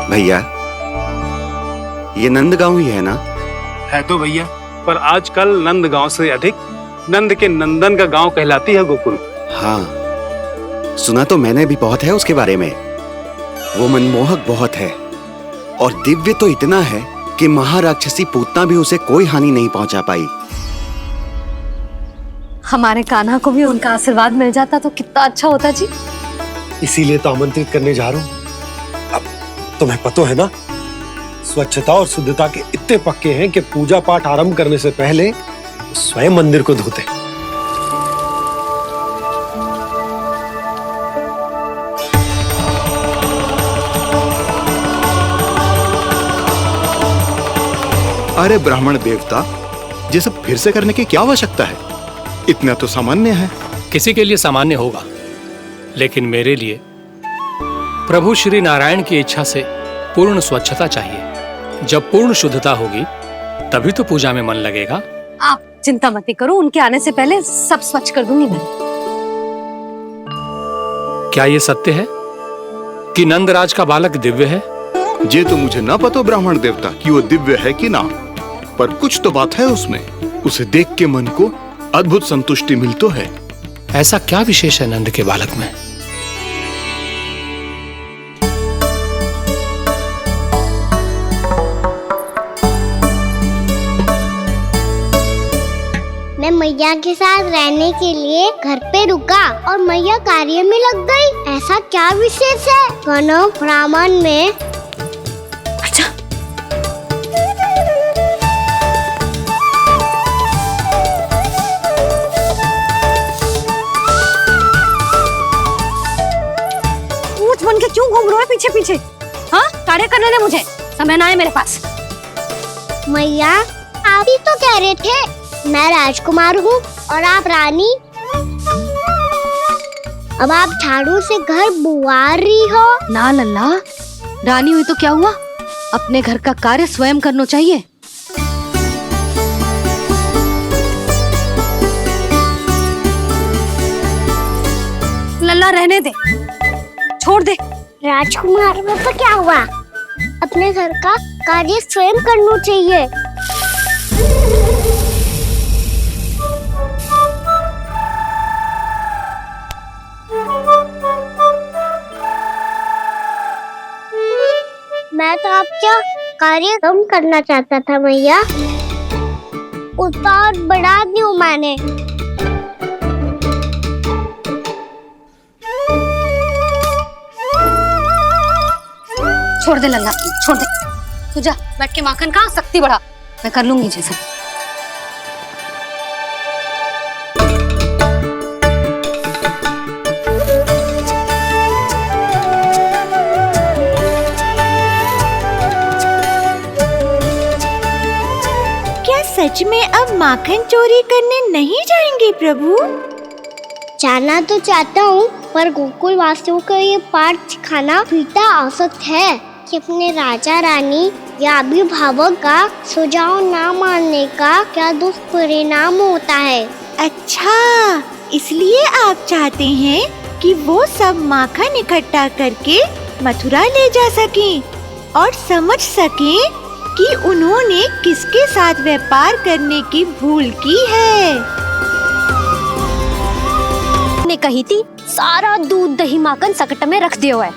भैया, ये नंदगांव ही है ना? है तो भैया, पर आजकल नंदगांव से अधिक नंद के नंदन का गांव कहलाती है गोकुल। हाँ, सुना तो मैंने भी बहुत है उसके बारे में। वो मनमोहक बहुत है और दिव्य तो इतना है कि महाराक्षसी पूतना भी उसे कोई हानि नहीं पहुंचा पाई। हमारे कान्हा को भी उनका आशीर्वाद मिल जाता तो कितना अच्छा होता जी। इसीलिए तो आमंत्रित करने जा रहा हूँ। अब तुम्हें पता है ना, स्वच्छता और शुद्धता के इतने पक्के हैं कि पूजा पाठ आरंभ करने से पहले स्वयं मंदिर को धोते। अरे ब्राह्मण देवता, ये सब फिर से करने की क्या आवश्यकता है? इतना तो सामान्य है। किसी के लिए सामान्य होगा, लेकिन मेरे लिए प्रभु श्री नारायण की इच्छा से पूर्ण स्वच्छता चाहिए। जब पूर्ण शुद्धता होगी तभी तो पूजा में मन लगेगा। आप चिंता मत करो, उनके आने से पहले सब स्वच्छ कर दूंगी मैं। क्या ये सत्य है कि नंदराज का बालक दिव्य है? ये तो मुझे ना पता ब्राह्मण देवता कि वो दिव्य है कि ना, पर कुछ तो बात है उसमें। उसे देख के मन को अद्भुत संतुष्टि मिल तो है। ऐसा क्या विशेष है नंद के बालक में? मैं मैया के साथ रहने के लिए घर पे रुका और मैया कार्य में लग गई। ऐसा क्या विशेष है कनक ब्राह्मण में? अच्छा, ऊंट बन के क्यों घूम रहे हो पीछे पीछे? हाँ, कार्य करने दे मुझे, समय ना है मेरे पास। मैया, आप ही तो कह रहे थे मैं राजकुमार हूँ और आप रानी। अब आप झाड़ू से घर बुआ रही हो। ना लल्ला, रानी हुई तो क्या हुआ, अपने घर का कार्य स्वयं करना चाहिए। लल्ला रहने दे, छोड़ दे। राजकुमार में तो क्या हुआ, अपने घर का कार्य स्वयं करना चाहिए। मैं तो आपका कार्य कम करना चाहता था मैया, उतना और बढ़ा दूं मैंने। छोड़ दे लल्ला, छोड़ दे। तू जा बैठ के माखन खा, शक्ति बढ़ा, मैं कर लूंगी जैसा। सच में अब माखन चोरी करने नहीं जाएंगे प्रभु? जाना तो चाहता हूँ, पर गोकुल वासियों को ये पाठ सिखाना पिता आवश्यक है कि अपने राजा रानी या अभिभावक का सुझाव ना मानने का क्या दुष्परिणाम होता है। अच्छा, इसलिए आप चाहते हैं कि वो सब माखन इकट्ठा करके मथुरा ले जा सकें और समझ सकें कि उन्होंने किसके साथ व्यापार करने की भूल की है। ने कही थी सारा दूध दही माखन सकट में रख दियो है।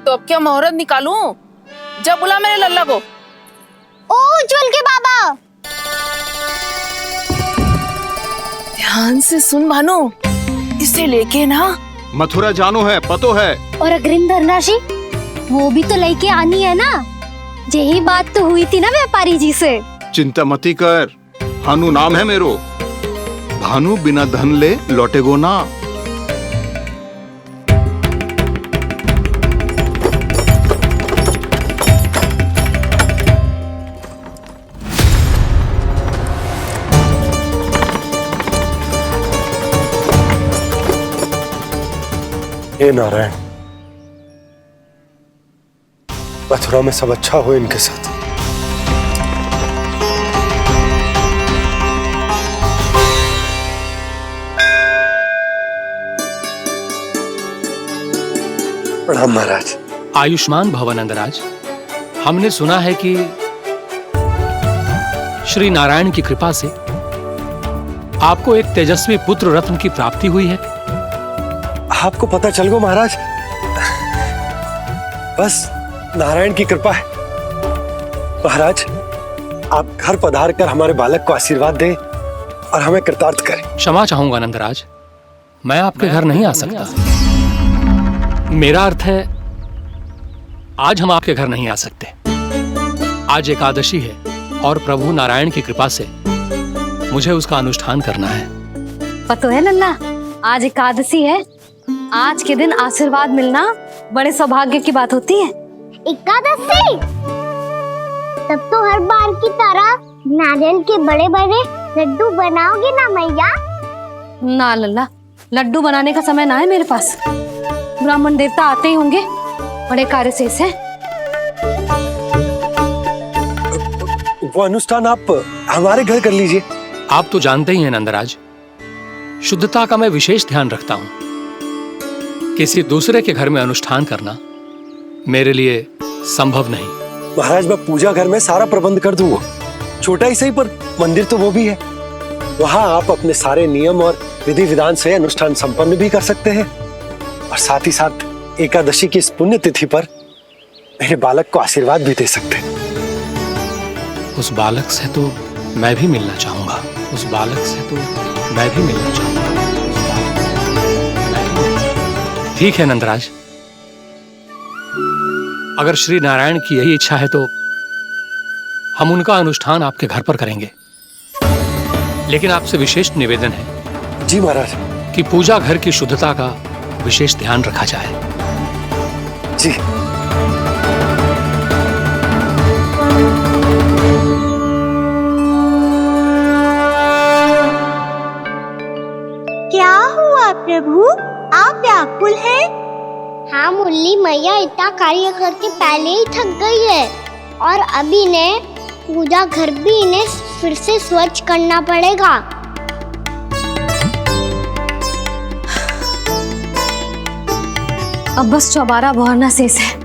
तो अब क्या मुहूर्त निकालूं? जब बुला मेरे लल्ला को। ओ उज्जवल के बाबा, ध्यान से सुन भानु, इसे लेके ना मथुरा जानो है, पतो है। और अग्रिम धनराशि वो भी तो लेके आनी है ना, यही बात तो हुई थी ना व्यापारी जी से। चिंता मती कर, भानु नाम है मेरो। भानु बिना धन ले लौटेगो ना। हे नारायण, मथुरा में सब अच्छा हो इनके साथ। प्रणाम महाराज। आयुष्मान भव नंदराज। हमने सुना है कि श्री नारायण की कृपा से आपको एक तेजस्वी पुत्र रत्न की प्राप्ति हुई है। आपको पता चल गो महाराज, बस नारायण की कृपा है। महाराज, आप घर पधार कर हमारे बालक को आशीर्वाद दें और हमें कृतार्थ करें। क्षमा चाहूंगा नंदराज, मैं आपके घर नहीं आ सकता। मेरा अर्थ है आज हम आपके घर नहीं आ सकते। आज एकादशी है और प्रभु नारायण की कृपा से मुझे उसका अनुष्ठान करना है। पता है लल्ला, आज एकादशी है। आज के दिन आशीर्वाद मिलना बड़े सौभाग्य की बात होती है। एकादशी? तब तो हर बार की तरह नारियल के बड़े बड़े लड्डू बनाओगे ना मैया? ना लल्ला, लड्डू बनाने का समय ना है मेरे पास। ब्राह्मण देवता आते ही होंगे, बड़े कार्य शेष है। वो अनुष्ठान आप हमारे घर कर लीजिए। आप तो जानते ही हैं नंदराज, शुद्धता का मैं विशेष ध्यान रखता हूं। किसी दूसरे के घर में अनुष्ठान करना मेरे लिए संभव नहीं। महाराज, मैं पूजा घर में सारा प्रबंध कर दूंगा। छोटा ही सही, पर मंदिर तो वो भी है। वहां आप अपने सारे नियम और विधि विधान से अनुष्ठान संपन्न भी कर सकते हैं, और साथ ही साथ एकादशी की इस पुण्य तिथि पर मेरे बालक को आशीर्वाद भी दे सकते हैं। उस बालक से तो मैं भी मिलना चाहूंगा। उस बालक से तो मैं भी मिलना चाहूंगा। ठीक है नंदराज, अगर श्री नारायण की यही इच्छा है तो हम उनका अनुष्ठान आपके घर पर करेंगे। लेकिन आपसे विशेष निवेदन है। जी महाराज। कि पूजा घर की शुद्धता का विशेष ध्यान रखा जाए। जी। क्या हुआ प्रभु, आप व्याकुल हैं? हाँ मुरली मैया इतना कार्य करके पहले ही थक गई है, और अब इन्हें पूजा घर भी इन्हें फिर से स्वच्छ करना पड़ेगा। अब बस चौबारा बहरना शेष है।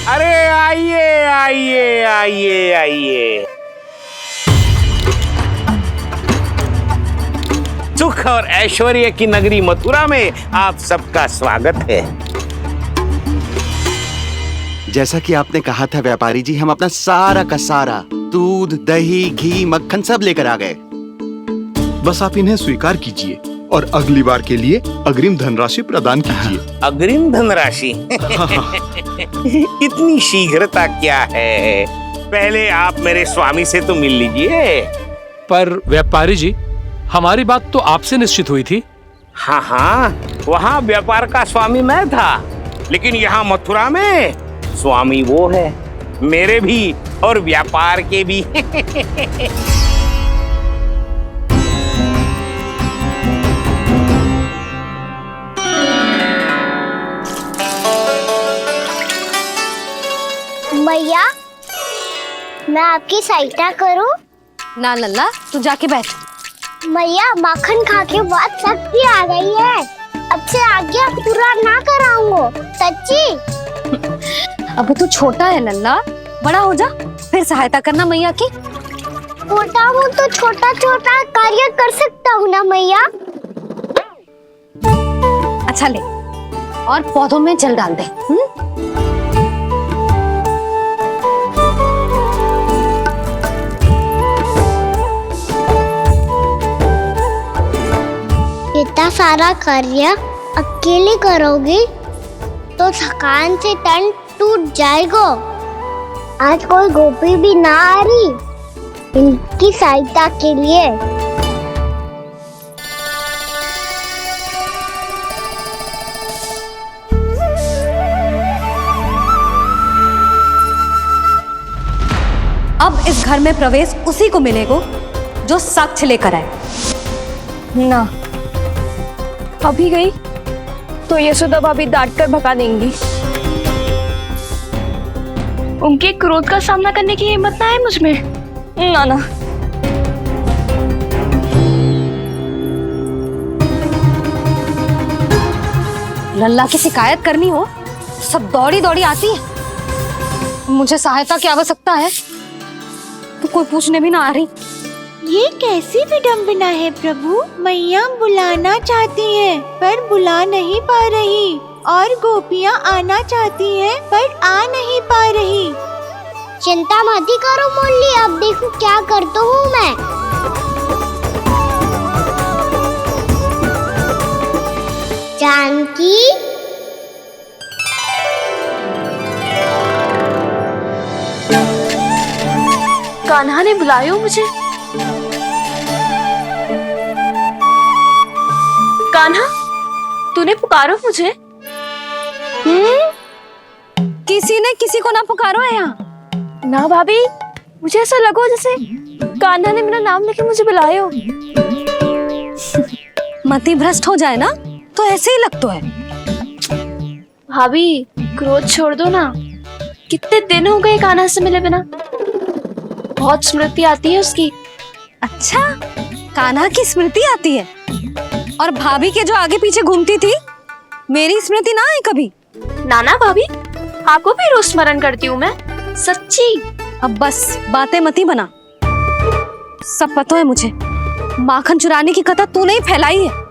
अरे आइए आइए आइए आइए, सुख और ऐश्वर्य की नगरी मथुरा में आप सबका स्वागत है। जैसा कि आपने कहा था व्यापारी जी, हम अपना सारा का सारा दूध, दही, घी, मक्खन सब लेकर आ गए। बस आप इन्हें स्वीकार कीजिए और अगली बार के लिए अग्रिम धनराशि प्रदान कीजिए। अग्रिम धनराशि? इतनी शीघ्रता क्या है? पहले आप मेरे स्वामी से तो मिल लीजिए। पर व्यापारी जी, हमारी बात तो आपसे निश्चित हुई थी। हाँ हाँ, वहाँ व्यापार का स्वामी मैं था, लेकिन यहाँ मथुरा में स्वामी वो है, मेरे भी और व्यापार के भी। मैया, मैं आपकी सहायता करूं? ना लल्ला, तू जाके बैठ। मैया, माखन खा के बहुत शक्ति आ गई है। अब से आगे आप पूरा ना कराऊंगा, सच्ची। अब तू छोटा है लल्ला, बड़ा हो जा फिर सहायता करना मैया की। छोटा हूँ तो छोटा छोटा कार्य कर सकता हूँ ना मैया। अच्छा ले, और पौधों में जल डाल दे। इतना सारा कार्य अकेले करोगी तो थकान से तन टूट जाएगा। आज कोई गोपी भी ना आ रही इनकी सहायता के लिए। अब इस घर में प्रवेश उसी को मिलेगा जो साक्ष्य लेकर आए। ना, अभी गई तो यशोदा भाभी डांट कर भगा देंगी। उनके क्रोध का सामना करने की हिम्मत ना है मुझ में। ना ना। लल्ला की शिकायत करनी हो सब दौड़ी दौड़ी आती है। मुझे सहायता की आवश्यकता है तो कोई पूछने भी ना आ रही। ये कैसी विडंबना है प्रभु, मैया बुलाना चाहती हैं पर बुला नहीं पा रही, और गोपियाँ आना चाहती हैं पर आ नहीं पा रही। चिंता मत करो मुरली, अब देखो क्या करता हूँ मैं। जानकी, कान्हा ने बुलाया मुझे। कान्हा, तूने पुकारो मुझे? किसी ने किसी को ना पुकारो है यहाँ। ना भाभी, मुझे ऐसा लगो जैसे कान्हा ने मेरा नाम लेके मुझे बुलायो। मति भ्रष्ट हो जाए ना तो ऐसे ही लगता है। भाभी क्रोध छोड़ दो ना, कितने दिन हो गए कान्हा से मिले बिना, बहुत स्मृति आती है उसकी। अच्छा, कान्हा की स्मृति आती है? और भाभी के जो आगे पीछे घूमती थी, मेरी स्मृति ना है कभी? नाना भाभी, आपको भी रोज स्मरण करती हूँ मैं, सच्ची। अब बस बातें मत ही बना, सब पता है मुझे। माखन चुराने की कथा तूने ही फैलाई है।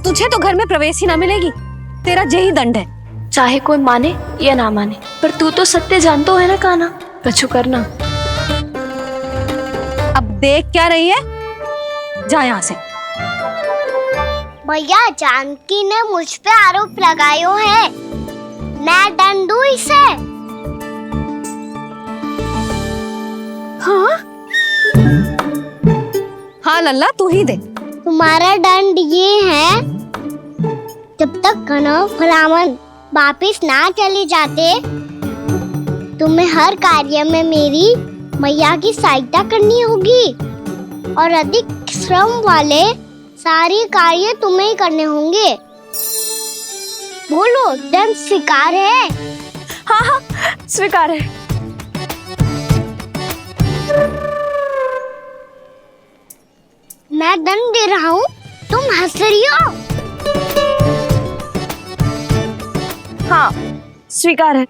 तुझे तो घर में प्रवेश ही ना मिलेगी, तेरा यही दंड है। चाहे कोई माने या ना माने, पर तू तो सत्य जानता है ना कान्हा, कछु करना। अब देख क्या रही है, जा यहाँ से। भैया, जानकी ने मुझ पे आरोप लगायो है, मैं दंड दूं इसे? हाँ हाँ लल्ला, तू ही दे। तुम्हारा दंड ये है, जब तक कनव फलावन वापिस ना चले जाते, तुम्हें हर कार्य में मेरी मैया की सहायता करनी होगी और अधिक श्रम वाले सारे कार्य तुम्हें ही करने होंगे। बोलो, दंड स्वीकार है? हाँ हाँ स्वीकार है। मैं दंड दे रहा हूँ, तुम हंस रही हो? हाँ स्वीकार है।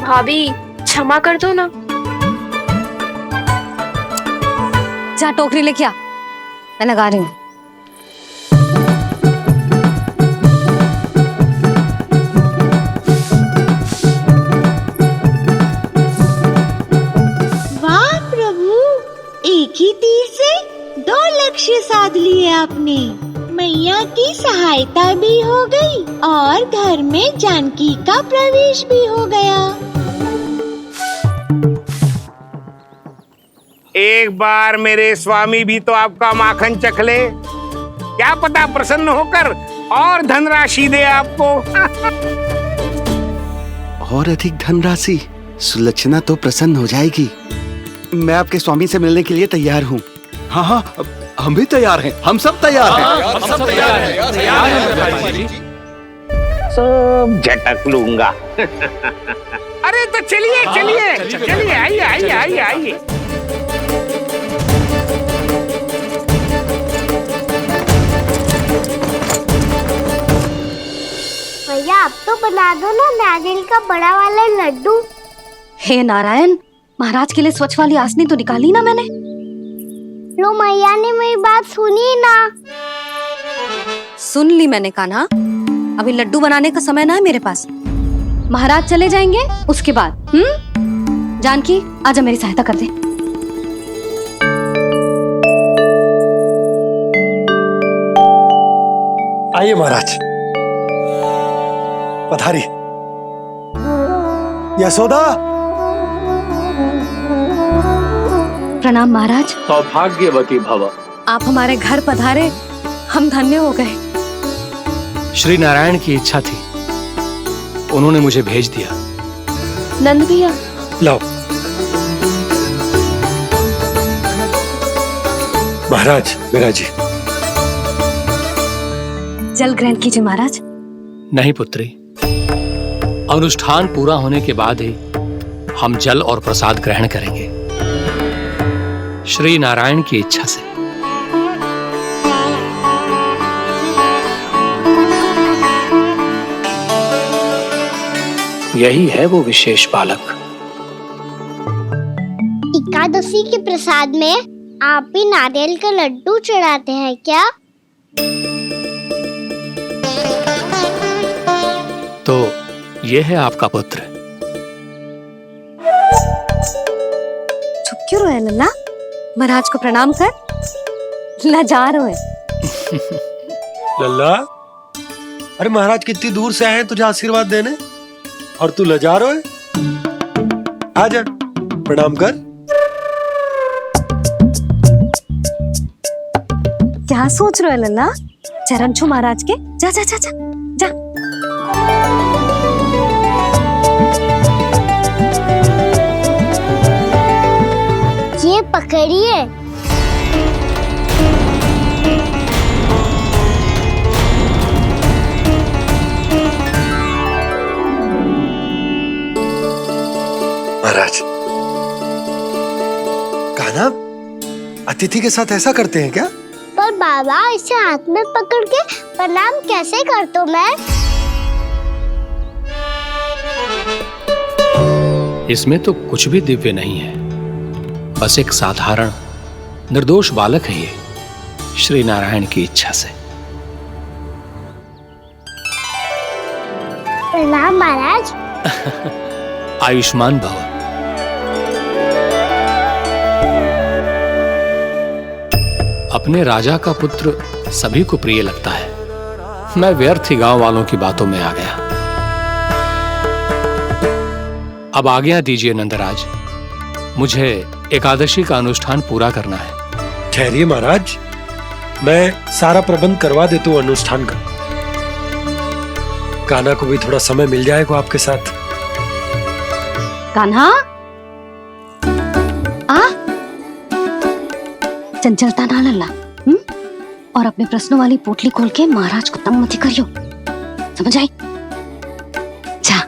भाभी क्षमा कर दो ना। जा टोकरी लेके आ, मैं लगा रही हूँ। वाह प्रभु, एक ही तीर से 2 लक्ष्य साध लिए आपने। मैया की सहायता भी हो गई और घर में जानकी का प्रवेश भी हो गया। एक बार मेरे स्वामी भी तो आपका माखन चख ले, क्या पता प्रसन्न होकर और धनराशि दे आपको। और अधिक धनराशि? सुलक्षणा तो प्रसन्न हो जाएगी। मैं आपके स्वामी से मिलने के लिए तैयार हूँ। हाँ हाँ, हम भी तैयार हैं, हम सब तैयार हैं। हम सब तैयार हैं। सब झटक लूंगा। अरे तो चलिए चलिए चलिए, आइए आइए आइए आइए। भैया, आप तो बना दो ना नारियल का बड़ा वाला लड्डू। हे नारायण, महाराज के लिए स्वच्छ वाली आसनी तो निकाली ना मैंने। लो, मैया ने मेरी बात सुनी ना। सुन ली मैंने कान्हा, अभी लड्डू बनाने का समय ना है मेरे पास। महाराज चले जाएंगे उसके बाद। जानकी, आजा मेरी सहायता कर दे। आइए महाराज, पधारी। यशोदा। प्रणाम महाराज। सौभाग्यवती भव। आप हमारे घर पधारे, हम धन्य हो गए। श्री नारायण की इच्छा थी, उन्होंने मुझे भेज दिया। नंद भैया, लाओ। महाराज, मेरा जी। जल ग्रहण कीजिए महाराज। नहीं पुत्री, अनुष्ठान पूरा होने के बाद ही हम जल और प्रसाद ग्रहण करेंगे, श्री नारायण की इच्छा से। यही है वो विशेष बालक। एकादशी के प्रसाद में आप भी नारियल का लड्डू चढ़ाते हैं क्या? तो ये है आपका पुत्र। चुप क्यों रहे लल्ला? महाराज को प्रणाम कर। लजा रहे। लल्ला, अरे महाराज कितनी दूर से आए हैं तुझे आशीर्वाद देने, और तू लजा रहा है? आजा, प्रणाम कर। क्या सोच रहे हो लल्ला? चरण छू महाराज के। जा जा जा जा जा। ये पकड़िए। महाराज, कान्हा अतिथि के साथ ऐसा करते हैं क्या? पर बाबा, इसे हाथ में पकड़ के प्रणाम कैसे करता हूँ मैं? इसमें तो कुछ भी दिव्य नहीं है, बस एक साधारण निर्दोष बालक है ये, श्री नारायण की इच्छा से। प्रणाम महाराज। आयुष्मान भव। अपने राजा का पुत्र सभी को प्रिय लगता है। मैं व्यर्थ ही गांव वालों की बातों में आ गया। अब आज्ञा दीजिए नंदराज, मुझे एकादशी का अनुष्ठान पूरा करना है। ठहरिए महाराज, मैं सारा प्रबंध करवा देता हूँ अनुष्ठान का। कान्हा को भी थोड़ा समय मिल जाएगा आपके साथ। कान्हा, आ चंचलता ना लल्ला, और अपने प्रश्नों वाली पोटली खोल के महाराज को तंग मत करियो, समझ आई? जा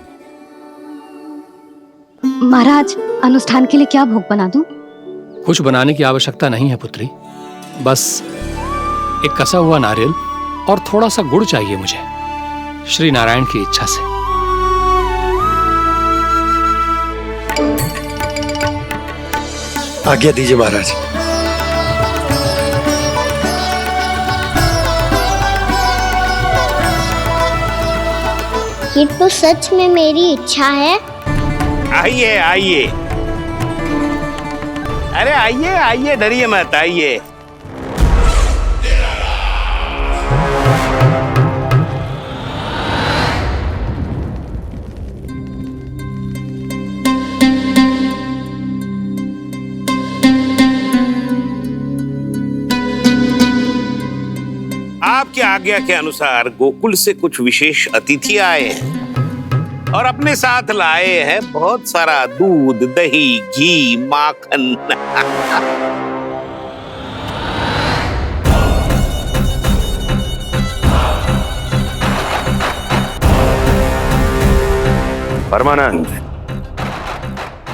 महाराज, अनुष्ठान के लिए क्या भोग बना दूं? कुछ बनाने की आवश्यकता नहीं है पुत्री, बस एक कसा हुआ नारियल और थोड़ा सा गुड़ चाहिए मुझे, श्री नारायण की इच्छा से। आज्ञा दीजिए महाराज। ये तो सच में मेरी इच्छा है। आइए आइए, अरे आइए आइए, डरिए मत, आइए। आपकी आज्ञा के अनुसार गोकुल से कुछ विशेष अतिथि आए हैं और अपने साथ लाए हैं बहुत सारा दूध, दही, घी, माखन। परमानंद,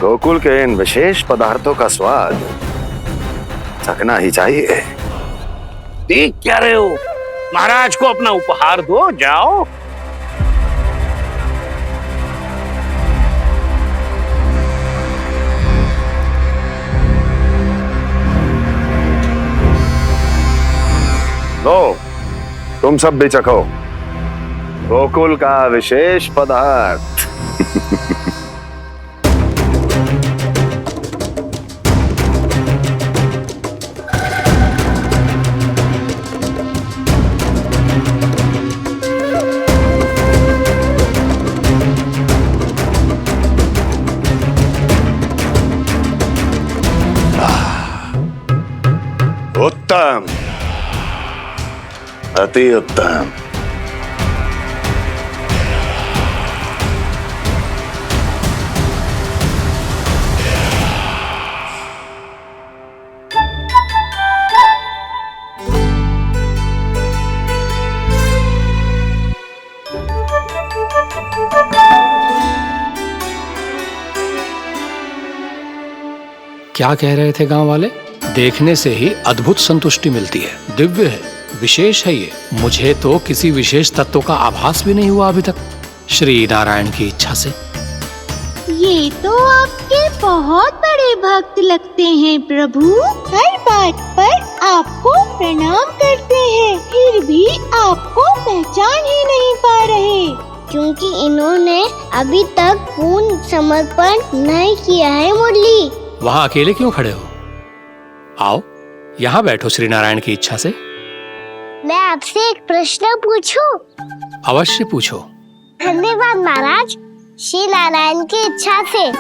गोकुल के इन विशेष पदार्थों का स्वाद चखना ही चाहिए। देख क्या रहे हो? महाराज को अपना उपहार दो, जाओ। लो, तुम सब भी चखो गोकुल का विशेष पदार्थ। उत्तम, अति उत्तम। क्या कह रहे थे गांव वाले? देखने से ही अद्भुत संतुष्टि मिलती है, दिव्य है, विशेष है ये। मुझे तो किसी विशेष तत्व का आभास भी नहीं हुआ अभी तक, श्री नारायण की इच्छा से। ये तो आपके बहुत बड़े भक्त लगते हैं प्रभु। हर बात पर आपको प्रणाम करते हैं, फिर भी आपको पहचान ही नहीं पा रहे। क्योंकि इन्होंने अभी तक पूर्ण समर्पण नहीं किया है मुरली। वहां अकेले क्यों खड़े हो? आओ यहाँ बैठो श्री नारायण की इच्छा से। मैं आपसे एक प्रश्न पूछूं? अवश्य पूछो। धन्यवाद महाराज, श्री नारायण की इच्छा से।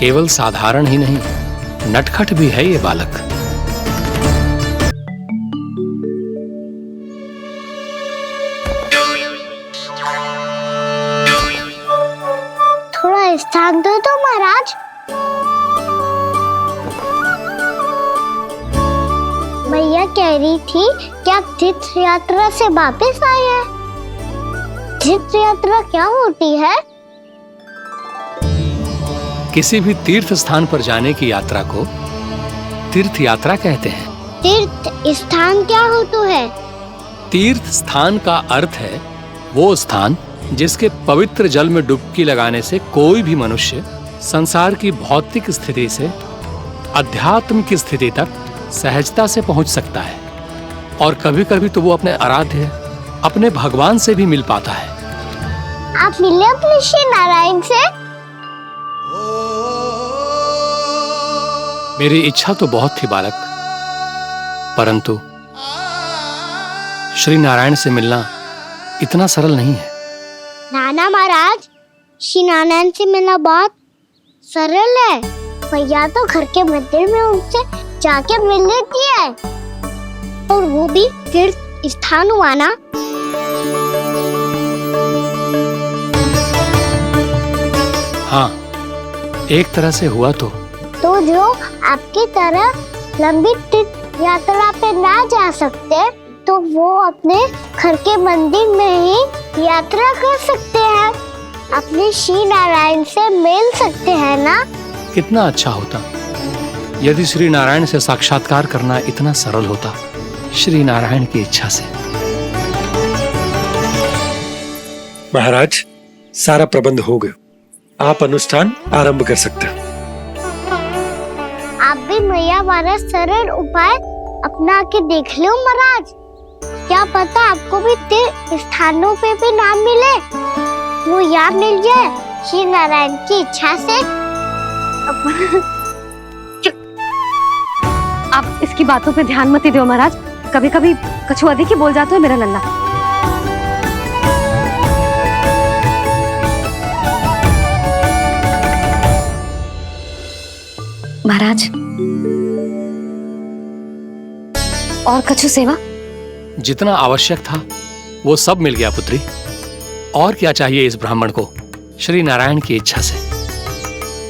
केवल साधारण ही नहीं, नटखट भी है ये बालक। थोड़ा स्थान दो तो महाराज। कह रही थी कि आप तीर्थ यात्रा से वापस आए हैं। तीर्थ यात्रा क्या होती है? किसी भी तीर्थ स्थान पर जाने की यात्रा को तीर्थ यात्रा कहते हैं। तीर्थ स्थान क्या होता है? तीर्थ स्थान का अर्थ है वो स्थान जिसके पवित्र जल में डुबकी लगाने से कोई भी मनुष्य संसार की भौतिक स्थिति से अध्यात्म की स्थिति तक सहजता से पहुंच सकता है, और कभी कभी तो वो अपने आराध्य अपने भगवान से भी मिल पाता है। आप मिले अपने श्री नारायण से? मेरी इच्छा तो बहुत थी बालक, परंतु श्री नारायण से मिलना इतना सरल नहीं है। नाना महाराज, श्री नारायण से मिलना बहुत सरल है। भैया तो घर के मंदिर में उनसे जाके मिल लेती है, और वो भी तीर्थ स्थान हुआ ना। हाँ, एक तरह से हुआ तो जो आपकी तरह लंबी तीर्थ यात्रा पे ना जा सकते, तो वो अपने घर के मंदिर में ही यात्रा कर सकते हैं, अपने श्री नारायण से मिल सकते हैं ना। कितना अच्छा होता यदि श्री नारायण से साक्षात्कार करना इतना सरल होता, श्री नारायण की इच्छा से। महाराज, सारा प्रबंध हो गया, आप अनुष्ठान आरंभ कर सकते हैं। आप भी मैया वाला सरल उपाय अपना के देख लो महाराज। क्या पता आपको भी तीर्थ स्थानों पे भी नाम मिले, वो याद मिल जाए श्री नारायण की इच्छा से। आप इसकी बातों पे ध्यान मत दो महाराज, कभी कभी कछुआ अधिक ही बोल जाता है मेरा लल्ला। महाराज, और कछु सेवा? जितना आवश्यक था वो सब मिल गया पुत्री। और क्या चाहिए इस ब्राह्मण को श्री नारायण की इच्छा से?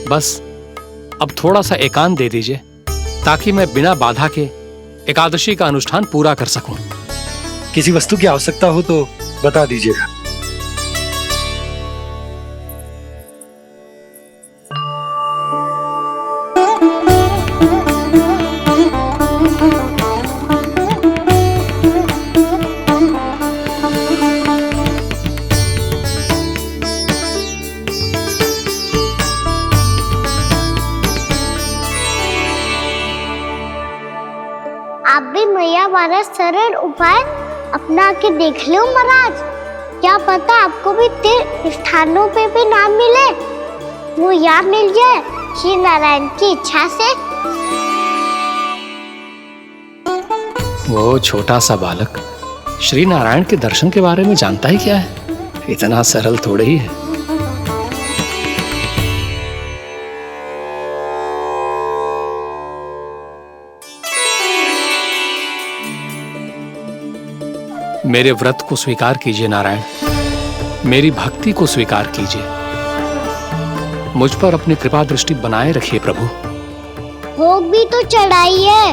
बस अब थोड़ा सा एकांत दे दीजिए, ताकि मैं बिना बाधा के एकादशी का अनुष्ठान पूरा कर सकूं। किसी वस्तु की आवश्यकता हो तो बता दीजिएगा। आप भी मैया वाला सरल उपाय अपना के देख लो महाराज। क्या पता आपको भी तीर्थ स्थानों पे भी नाम मिले, वो याद मिल जाए श्री नारायण की इच्छा से। वो छोटा सा बालक श्री नारायण के दर्शन के बारे में जानता ही क्या है? इतना सरल थोड़े ही है। मेरे व्रत को स्वीकार कीजिए नारायण, मेरी भक्ति को स्वीकार कीजिए, मुझ पर अपनी कृपा दृष्टि बनाए रखिए प्रभु। भोग भी तो चढ़ाइए।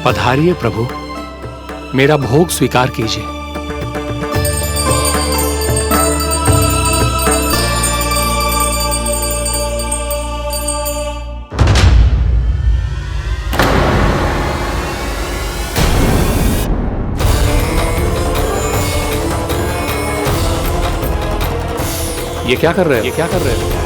पधारिए प्रभु, मेरा भोग स्वीकार कीजिए। ये क्या कर रहे हो?